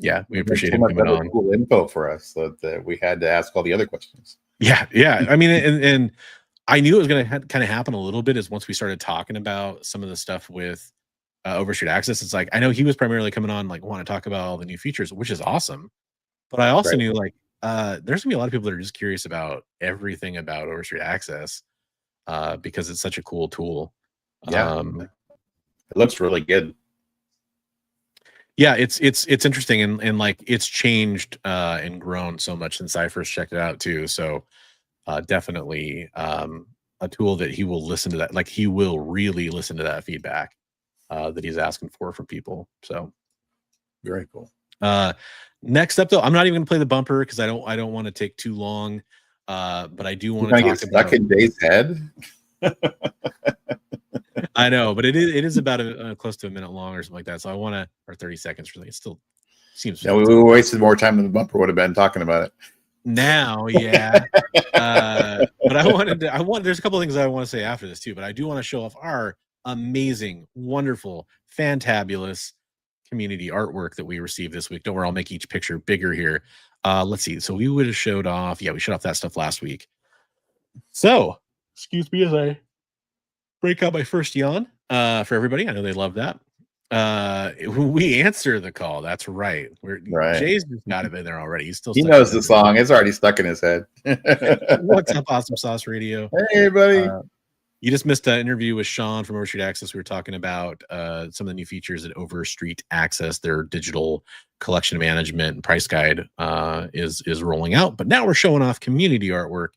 Speaker 2: yeah, we appreciate him coming on.
Speaker 3: Cool info for us that we had to ask all the other questions.
Speaker 2: Yeah. I mean, and I knew it was going to kind of happen a little bit as once we started talking about some of the stuff with Overstreet Access. It's like, I know he was primarily coming on, like, want to talk about all the new features, which is awesome. But I also knew, like, there's gonna be a lot of people that are just curious about everything about Overstreet Access because it's such a cool tool.
Speaker 3: Yeah, it looks really good.
Speaker 2: Yeah, it's interesting, and like it's changed and grown so much since I first checked it out too. So definitely a tool that he will listen to that, like he will really listen to that feedback that he's asking for from people. So
Speaker 3: very cool.
Speaker 2: Next up, though, I'm not even going to play the bumper because I don't want to take too long. But I do want to talk about
Speaker 3: stuck in Dave's head.
Speaker 2: I know, but it is about close to a minute long or something like that. So I want to, or 30 seconds really. It still seems.
Speaker 3: Yeah, we wasted more time than the bumper would have been talking about it.
Speaker 2: Now, yeah. But there's a couple of things I want to say after this too. But I do want to show off our amazing, wonderful, fantabulous community artwork that we received this week. Don't worry, I'll make each picture bigger here. Let's see. So we would have showed off. Yeah, we showed off that stuff last week. So, excuse me as I break out my first yawn for everybody. I know they love that. We answer the call. That's right. Jay's just got it in there already. He
Speaker 3: knows the song. It's already stuck in his head.
Speaker 2: What's up, Awesome Sauce Radio?
Speaker 3: Hey, everybody.
Speaker 2: You just missed an interview with Shawn from Overstreet Access. We were talking about some of the new features at Overstreet Access. Their digital collection management and price guide is rolling out. But now we're showing off community artwork.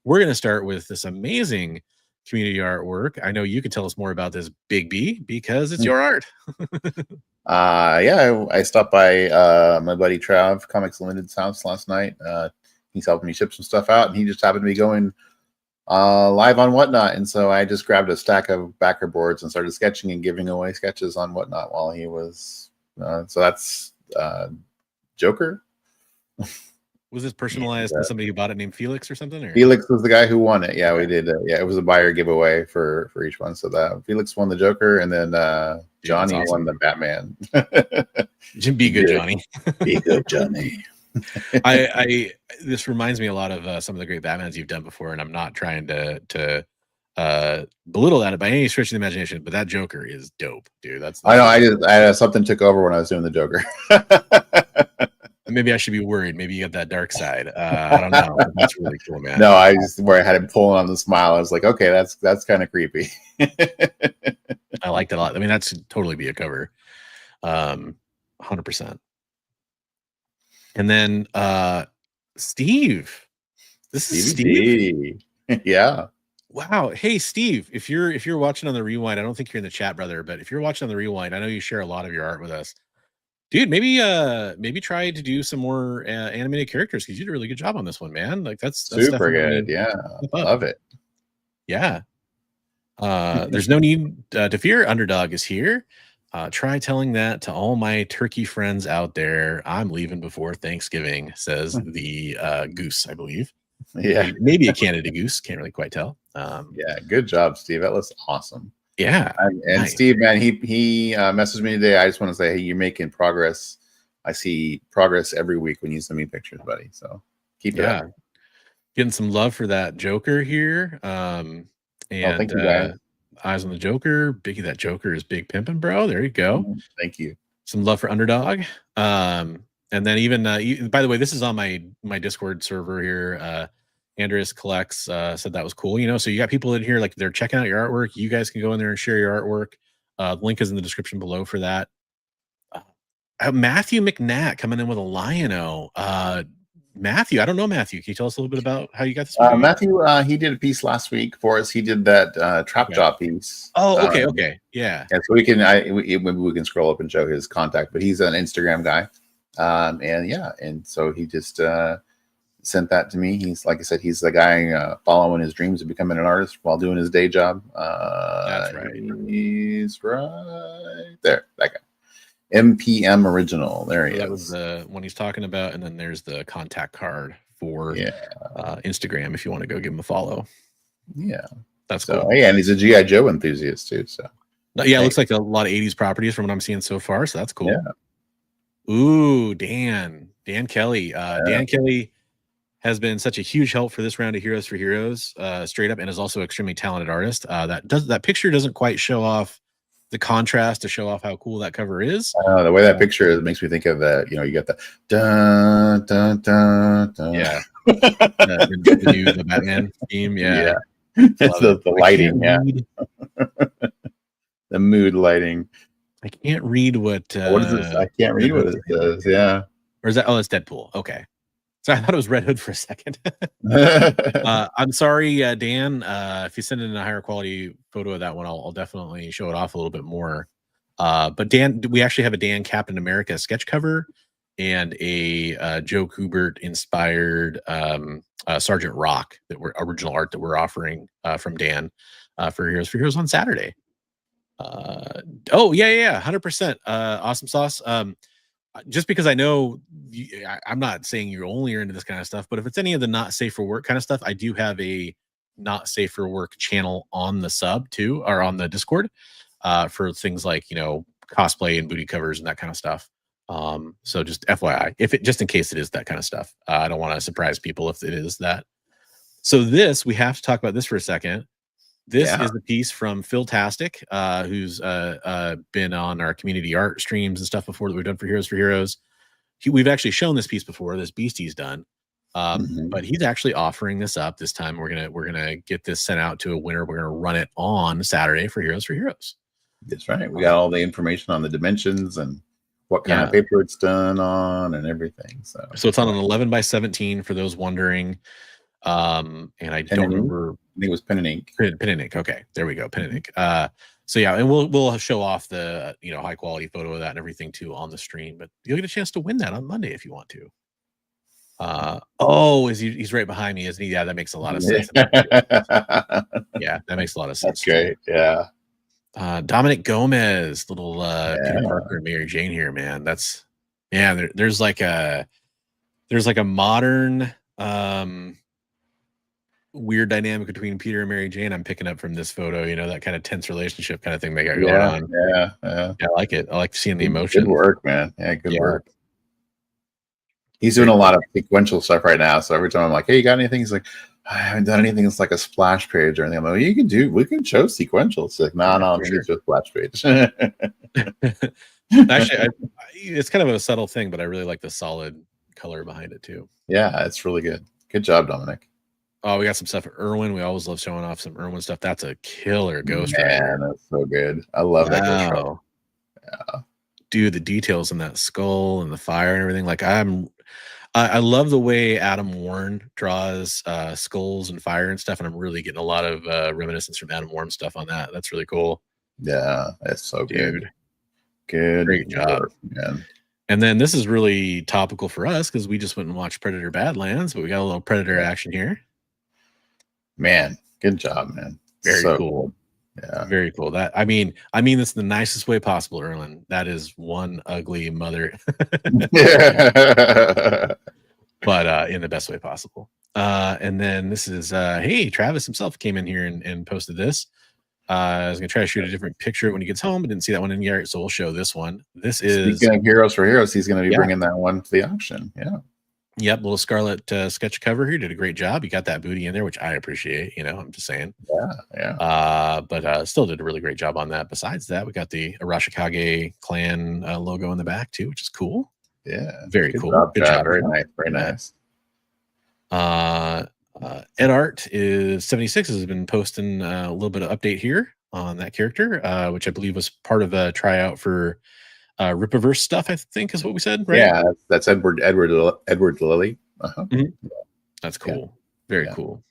Speaker 2: We're going to start with this amazing community artwork. I know you could tell us more about this, Big B, because it's your art.
Speaker 3: Yeah, I stopped by my buddy Trav, Comics Limited's house last night. He's helping me ship some stuff out, and he just happened to be going live on Whatnot, and so I just grabbed a stack of backer boards and started sketching and giving away sketches on Whatnot while he was so that's Joker.
Speaker 2: Was this personalized to somebody who bought it named Felix or something? Or?
Speaker 3: Felix was the guy who won it. Yeah, we did. Yeah, it was a buyer giveaway for each one. So that Felix won the Joker, and then Johnny won the Batman.
Speaker 2: Be good, Johnny.
Speaker 3: Be good, Johnny.
Speaker 2: This reminds me a lot of some of the great Batmans you've done before, and I'm not trying to belittle that by any stretch of the imagination, but that Joker is dope, dude.
Speaker 3: I know. I something took over when I was doing the Joker.
Speaker 2: Maybe I should be worried. Maybe you got that dark side. I don't know. That's really cool, man.
Speaker 3: No, where I had him pulling on the smile. I was like, okay, that's kind of creepy.
Speaker 2: I liked it a lot. I mean, that should totally be a cover. 100%. And then Steve. This is Steve.
Speaker 3: Yeah.
Speaker 2: Wow. Hey, Steve, if you're watching on the rewind, I don't think you're in the chat, brother, but if you're watching on the rewind, I know you share a lot of your art with us. Dude, maybe try to do some more animated characters because you did a really good job on this one, man. Like that's
Speaker 3: super good. Yeah, love it.
Speaker 2: Yeah. There's no need to fear. Underdog is here. Try telling that to all my turkey friends out there. I'm leaving before Thanksgiving, says the goose, I believe.
Speaker 3: Yeah,
Speaker 2: maybe a Canada goose. Can't really quite tell.
Speaker 3: Yeah, good job, Steve. That looks awesome.
Speaker 2: Yeah,
Speaker 3: and nice. Steve, man, he messaged me today. I just want to say, hey, you're making progress. I see progress every week when you send me pictures, buddy. So keep it up.
Speaker 2: Getting some love for that Joker here. And
Speaker 3: thank you, guys.
Speaker 2: Eyes on the Joker. Biggie, that Joker is big pimping, bro. There you go.
Speaker 3: Thank you.
Speaker 2: Some love for Underdog. And then even by the way, this is on my Discord server here. Andreas Collects said that was cool. You know, so you got people in here like they're checking out your artwork. You guys can go in there and share your artwork. The link is in the description below for that. Matthew McNatt coming in with a Lion-O. Matthew, I don't know Matthew. Can you tell us a little bit about how you got this?
Speaker 3: Matthew, he did a piece last week for us. He did that Trap Jaw piece.
Speaker 2: Oh, okay, yeah.
Speaker 3: And so maybe we can scroll up and show his contact. But he's an Instagram guy, and so he just sent that to me. He's, like I said, he's the guy following his dreams of becoming an artist while doing his day job.
Speaker 2: That's right.
Speaker 3: He's right there, that guy. MPM original. There he
Speaker 2: So
Speaker 3: is.
Speaker 2: that was the one he's talking about, and then there's the contact card for Instagram if you want to go give him a follow.
Speaker 3: Yeah,
Speaker 2: that's
Speaker 3: so
Speaker 2: cool.
Speaker 3: yeah, and he's a GI Joe enthusiast too. So
Speaker 2: yeah, it looks like a lot of 80s properties from what I'm seeing so far. So that's cool.
Speaker 3: Yeah.
Speaker 2: Ooh, Dan Kelly. Dan Kelly has been such a huge help for this round of Heroes for Heroes, straight up, and is also an extremely talented artist. That picture doesn't quite show off the contrast to show off how cool that cover is.
Speaker 3: The way that picture is makes me think of that. You know, you got the dun dun dun dun.
Speaker 2: Yeah, the Batman theme. Yeah,
Speaker 3: it's the lighting. Yeah, the mood lighting.
Speaker 2: I can't read what.
Speaker 3: What is this? I can't read what it says. Yeah,
Speaker 2: or is that? Oh, it's Deadpool. Okay. So I thought it was Red Hood for a second. I'm sorry, Dan. If you send in a higher quality photo of that one, I'll definitely show it off a little bit more. But Dan, we actually have a Dan Captain America sketch cover and a Joe Kubert inspired Sergeant Rock original art that we're offering from Dan for Heroes on Saturday. Oh yeah, 100%. Awesome sauce. Just because I know I'm not saying you only are into this kind of stuff, but if it's any of the not safe for work kind of stuff, I do have a not safe for work channel on the sub too, or on the Discord, for things like, you know, cosplay and booty covers and that kind of stuff. So just FYI, just in case it is that kind of stuff, I don't want to surprise people if it is that. So we have to talk about this for a second. This is the piece from Phil Tastic, who's been on our community art streams and stuff before that we've done for Heroes. We've actually shown this piece before. This beast he's done, but he's actually offering this up this time. We're gonna get this sent out to a winner. We're gonna run it on Saturday for Heroes.
Speaker 3: That's right. We got all the information on the dimensions and what kind of paper it's done on and everything. So
Speaker 2: it's on an 11x17 for those wondering. And I don't remember.
Speaker 3: I think it was pen and ink.
Speaker 2: Pen and ink. Okay, there we go. Pen and ink. So yeah, and we'll show off the high quality photo of that and everything too on the stream. But you'll get a chance to win that on Monday if you want to. He's right behind me, isn't he? Yeah, that makes a lot of sense. Yeah, that makes a lot of sense.
Speaker 3: That's great. Yeah.
Speaker 2: Dominic Gomez, little Peter Parker and Mary Jane here, man. That's there's like a modern weird dynamic between Peter and Mary Jane I'm picking up from this photo, that kind of tense relationship kind of thing they got going on.
Speaker 3: Yeah,
Speaker 2: I like it. I like seeing the emotion.
Speaker 3: Good work, man. Yeah, good work. He's doing a lot of sequential stuff right now, so every time I'm like, hey, you got anything? He's like, I haven't done anything that's like a splash page or anything. I'm like, we can show sequential. It's like, no, I'm just a splash page.
Speaker 2: Actually, it's kind of a subtle thing, but I really like the solid color behind it too.
Speaker 3: Yeah, it's really good. Good job, Dominic.
Speaker 2: Oh, we got some stuff at Irwin. We always love showing off some Irwin stuff. That's a killer ghost.
Speaker 3: Man, that's so good. I love that ghost.
Speaker 2: Yeah, dude, the details in that skull and the fire and everything. Like I love the way Adam Warren draws skulls and fire and stuff, and I'm really getting a lot of reminiscence from Adam Warren stuff on that. That's really cool.
Speaker 3: Yeah, that's so
Speaker 2: good.
Speaker 3: Great
Speaker 2: job,
Speaker 3: man.
Speaker 2: And then this is really topical for us because we just went and watched Predator Badlands, but we got a little Predator action here.
Speaker 3: Man, good job, man.
Speaker 2: Very
Speaker 3: so
Speaker 2: cool.
Speaker 3: Yeah,
Speaker 2: very cool. That I mean this in the nicest way possible, Erlen. That is one ugly mother. But in the best way possible. And then this is hey, Travis himself came in here and posted this. I was gonna try to shoot a different picture when he gets home, but didn't see that one in yet, so we'll show this one. This is
Speaker 3: Speaking of Heroes for Heroes, he's gonna be bringing that one to the auction. Yeah.
Speaker 2: Yep, little Scarlet sketch cover here. Did a great job. You got that booty in there, which I appreciate. I'm just saying.
Speaker 3: Yeah.
Speaker 2: But still did a really great job on that. Besides that, we got the Arashikage clan logo in the back too, which is cool.
Speaker 3: Yeah,
Speaker 2: very cool.
Speaker 3: Good job. Very nice. Very nice.
Speaker 2: Ed Art is 76 has been posting a little bit of update here on that character, which I believe was part of a tryout for Rippaverse stuff, I think is what we said, right?
Speaker 3: Yeah, that's Edward Lilly.
Speaker 2: That's cool. Very cool.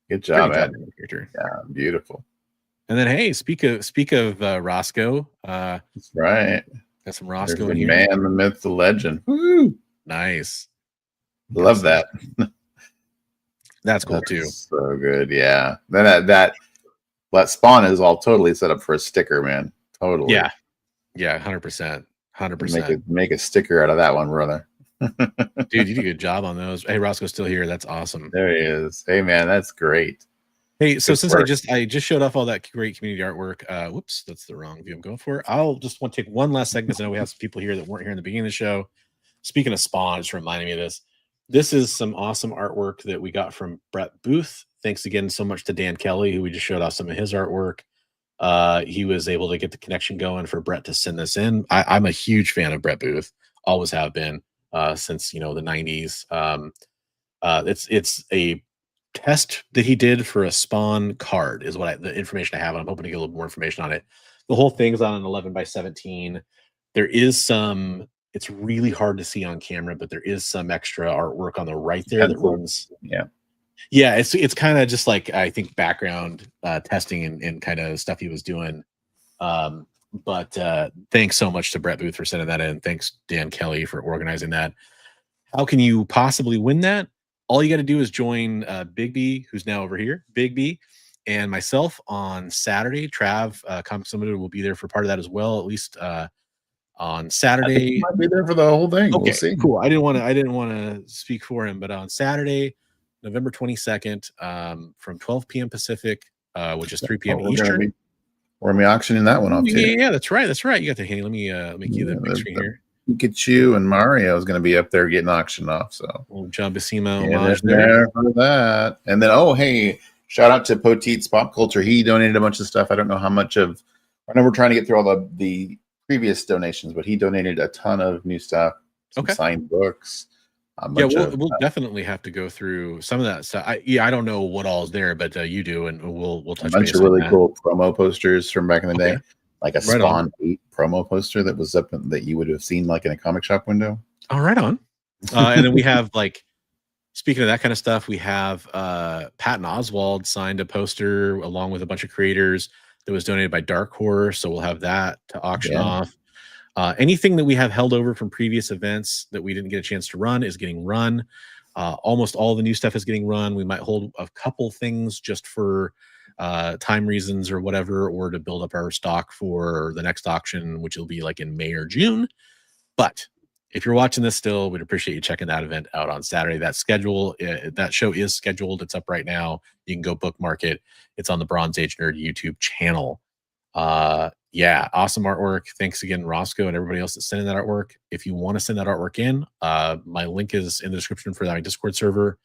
Speaker 3: Good job,
Speaker 2: Ed.
Speaker 3: Yeah, beautiful.
Speaker 2: And then hey, speak of Roscoe.
Speaker 3: That's right.
Speaker 2: Got some Roscoe
Speaker 3: in
Speaker 2: here.
Speaker 3: Man, the myth, the legend. Woo!
Speaker 2: Nice.
Speaker 3: Love that.
Speaker 2: That's cool too.
Speaker 3: So good. Yeah. Then that Spawn is all totally set up for a sticker, man. Totally.
Speaker 2: Yeah, 100%. 100%.
Speaker 3: Make a sticker out of that one, brother.
Speaker 2: Dude, you did a good job on those. Hey, Roscoe's still here. That's awesome.
Speaker 3: There he is. Hey, man, that's great.
Speaker 2: Hey, so
Speaker 3: Good
Speaker 2: since
Speaker 3: work.
Speaker 2: I just showed off all that great community artwork, whoops, that's the wrong view I'm going for. I'll just want to take one last segment. I know we have some people here that weren't here in the beginning of the show. Speaking of Spawn, it's reminding me of this. This is some awesome artwork that we got from Brett Booth. Thanks again so much to Dan Kelly, who we just showed off some of his artwork. He was able to get the connection going for Brett to send this in. I'm a huge fan of Brett Booth, always have been since the 90s. It's a test that he did for a Spawn card is what the information I have. And I'm hoping to get a little more information on it. The whole thing's on an 11x17. There is some, it's really hard to see on camera, but there is some extra artwork on the right there that runs. Yeah, it's kind of just like, I think, background testing and kind of stuff he was doing. But thanks so much to Brett Booth for sending that in. Thanks, Dan Kelly, for organizing that. How can you possibly win that? All you got to do is join Big B, who's now over here, Big B, and myself on Saturday. Trav, Comics Limited, will be there for part of that as well, at least on Saturday.
Speaker 3: I think he might be there for the whole thing.
Speaker 2: Okay,
Speaker 3: We'll see.
Speaker 2: Cool. I didn't want to speak for him, but on Saturday, November 22nd, from 12 p.m. Pacific, which is 3 p.m. Eastern.
Speaker 3: We're gonna be auctioning that one off too.
Speaker 2: Yeah, that's right. That's right. You got the handy. Let me make you the big screen here.
Speaker 3: Pikachu and Mario is going to be up there getting auctioned off. So
Speaker 2: John Buscema
Speaker 3: homage there for that. And then, oh, hey, shout out to Potite's Pop Culture. He donated a bunch of stuff. I don't know how much of. I know we're trying to get through all the previous donations, but he donated a ton of new stuff. Some signed books.
Speaker 2: Yeah, we'll definitely have to go through some of that stuff. I don't know what all is there, but you do, and we'll touch
Speaker 3: a bunch of really cool promo posters from back in the day. Like a Spawn 8 promo poster that was up that you would have seen like in a comic shop window.
Speaker 2: Oh, right on. And then we have, like, speaking of that kind of stuff, we have Patton Oswalt signed a poster along with a bunch of creators that was donated by Dark Horse. So we'll have that to auction off. Anything that we have held over from previous events that we didn't get a chance to run is getting run. Almost all the new stuff is getting run. We might hold a couple things just for time reasons or whatever, or to build up our stock for the next auction, which will be like in May or June. But if you're watching this still, we'd appreciate you checking that event out on Saturday. That show is scheduled. It's up right now. You can go bookmark it. It's on the Bronze Age Nerd YouTube channel. Yeah, awesome artwork. Thanks again, Roscoe, and everybody else that's sending that artwork. If you want to send that artwork in, my link is in the description for that Discord server.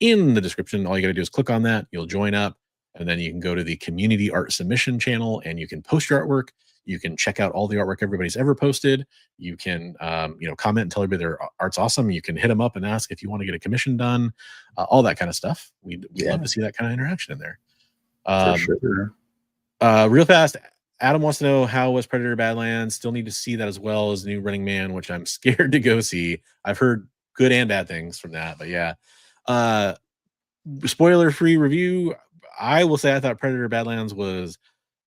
Speaker 2: In the description, all you got to do is click on that. You'll join up, and then you can go to the community art submission channel, and you can post your artwork. You can check out all the artwork everybody's ever posted. You can, comment and tell everybody their art's awesome. You can hit them up and ask if you want to get a commission done, all that kind of stuff. We'd love to see that kind of interaction in there.
Speaker 3: For sure.
Speaker 2: Real fast, Adam wants to know, how was Predator Badlands? Still need to see that, as well as New Running Man, which I'm scared to go see. I've heard good and bad things from that, but yeah. Spoiler-free review. I will say I thought Predator Badlands was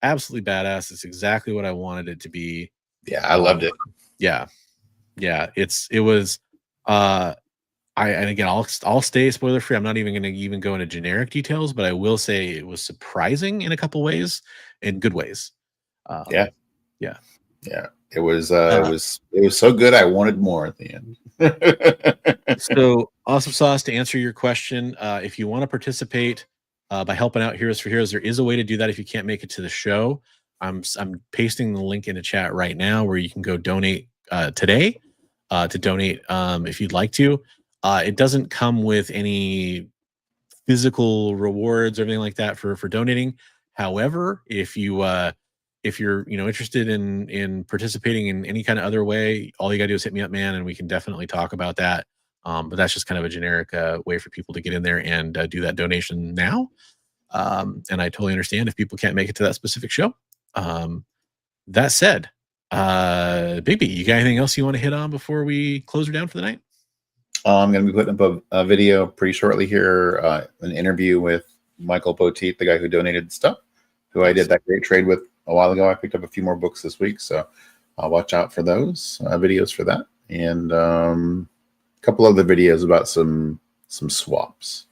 Speaker 2: absolutely badass. It's exactly what I wanted it to be.
Speaker 3: Yeah, I loved it.
Speaker 2: Yeah. It was. And again, I'll stay spoiler free. I'm not even going to go into generic details, but I will say it was surprising in a couple ways, in good ways.
Speaker 3: Yeah. It was so good. I wanted more at the end.
Speaker 2: So, Awesome Sauce, to answer your question, if you want to participate by helping out Heroes for Heroes, there is a way to do that if you can't make it to the show. I'm pasting the link in the chat right now where you can go donate today to donate if you'd like to. It doesn't come with any physical rewards or anything like that for donating. However, if you're interested in participating in any kind of other way, all you gotta do is hit me up, man, and we can definitely talk about that. But that's just kind of a generic way for people to get in there and do that donation now. And I totally understand if people can't make it to that specific show. That said, Big B, you got anything else you want to hit on before we close her down for the night?
Speaker 3: I'm going to be putting up a video pretty shortly here, an interview with Michael Potite, the guy who donated stuff, who I did that great trade with a while ago. I picked up a few more books this week, so I'll watch out for those videos for that, and a couple other videos about some swaps.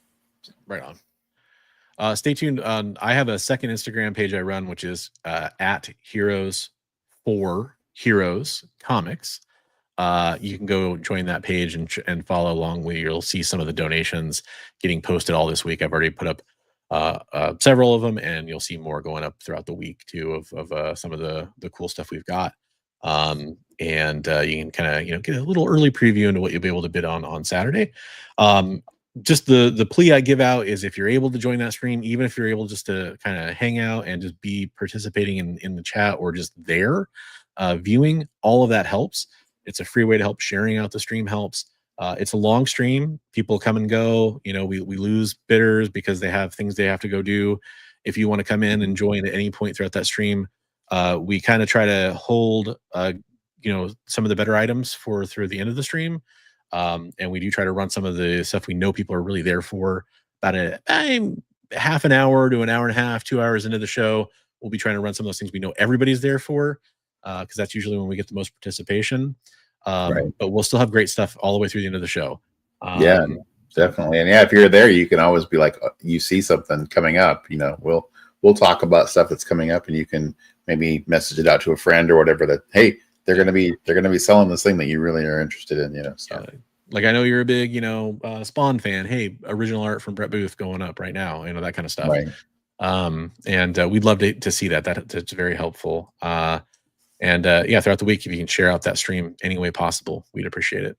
Speaker 2: Right on. Stay tuned. I have a second Instagram page I run, which is at Heroes for Heroes Comics. You can go join that page and follow along. Where you'll see some of the donations getting posted all this week. I've already put up several of them, and you'll see more going up throughout the week too of some of the cool stuff we've got. And you can kind of get a little early preview into what you'll be able to bid on Saturday. Just the plea I give out is, if you're able to join that stream, even if you're able just to kind of hang out and just be participating in the chat or just there viewing, all of that helps. It's a free way to help. Sharing out the stream helps. It's a long stream. People come and go. We lose bidders because they have things they have to go do. If you want to come in and join at any point throughout that stream, we kind of try to hold some of the better items through the end of the stream. And we do try to run some of the stuff we know people are really there for. About half an hour to an hour and a half, 2 hours into the show, we'll be trying to run some of those things we know everybody's there for, because that's usually when we get the most participation. But we'll still have great stuff all the way through the end of the show.
Speaker 3: Yeah, definitely. And if you're there, you can always be like, you see something coming up, we'll talk about stuff that's coming up, and you can maybe message it out to a friend or whatever, that, hey, they're going to be selling this thing that you really are interested in, so.
Speaker 2: Like, I know you're a big, Spawn fan. Hey, original art from Brett Booth going up right now, that kind of stuff.
Speaker 3: Right.
Speaker 2: And we'd love to see that. That's very helpful. Throughout the week, if you can share out that stream any way possible, we'd appreciate it.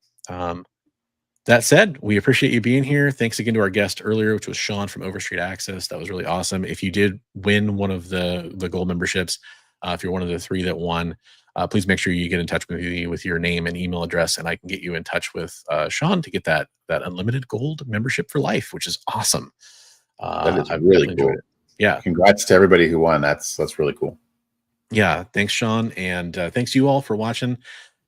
Speaker 2: That said, we appreciate you being here. Thanks again to our guest earlier, which was Shawn from Overstreet Access. That was really awesome. If you did win one of the gold memberships, if you're one of the 3 that won, please make sure you get in touch with me with your name and email address, and I can get you in touch with Shawn to get that unlimited gold membership for life, which is awesome.
Speaker 3: That is really cool.
Speaker 2: Yeah.
Speaker 3: Congrats to everybody who won. That's really cool.
Speaker 2: Yeah. Thanks, Shawn. And thanks you all for watching.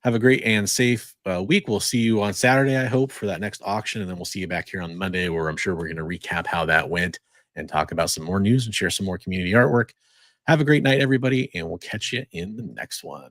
Speaker 2: Have a great and safe week. We'll see you on Saturday, I hope, for that next auction. And then we'll see you back here on Monday, where I'm sure we're going to recap how that went and talk about some more news and share some more community artwork. Have a great night, everybody, and we'll catch you in the next one.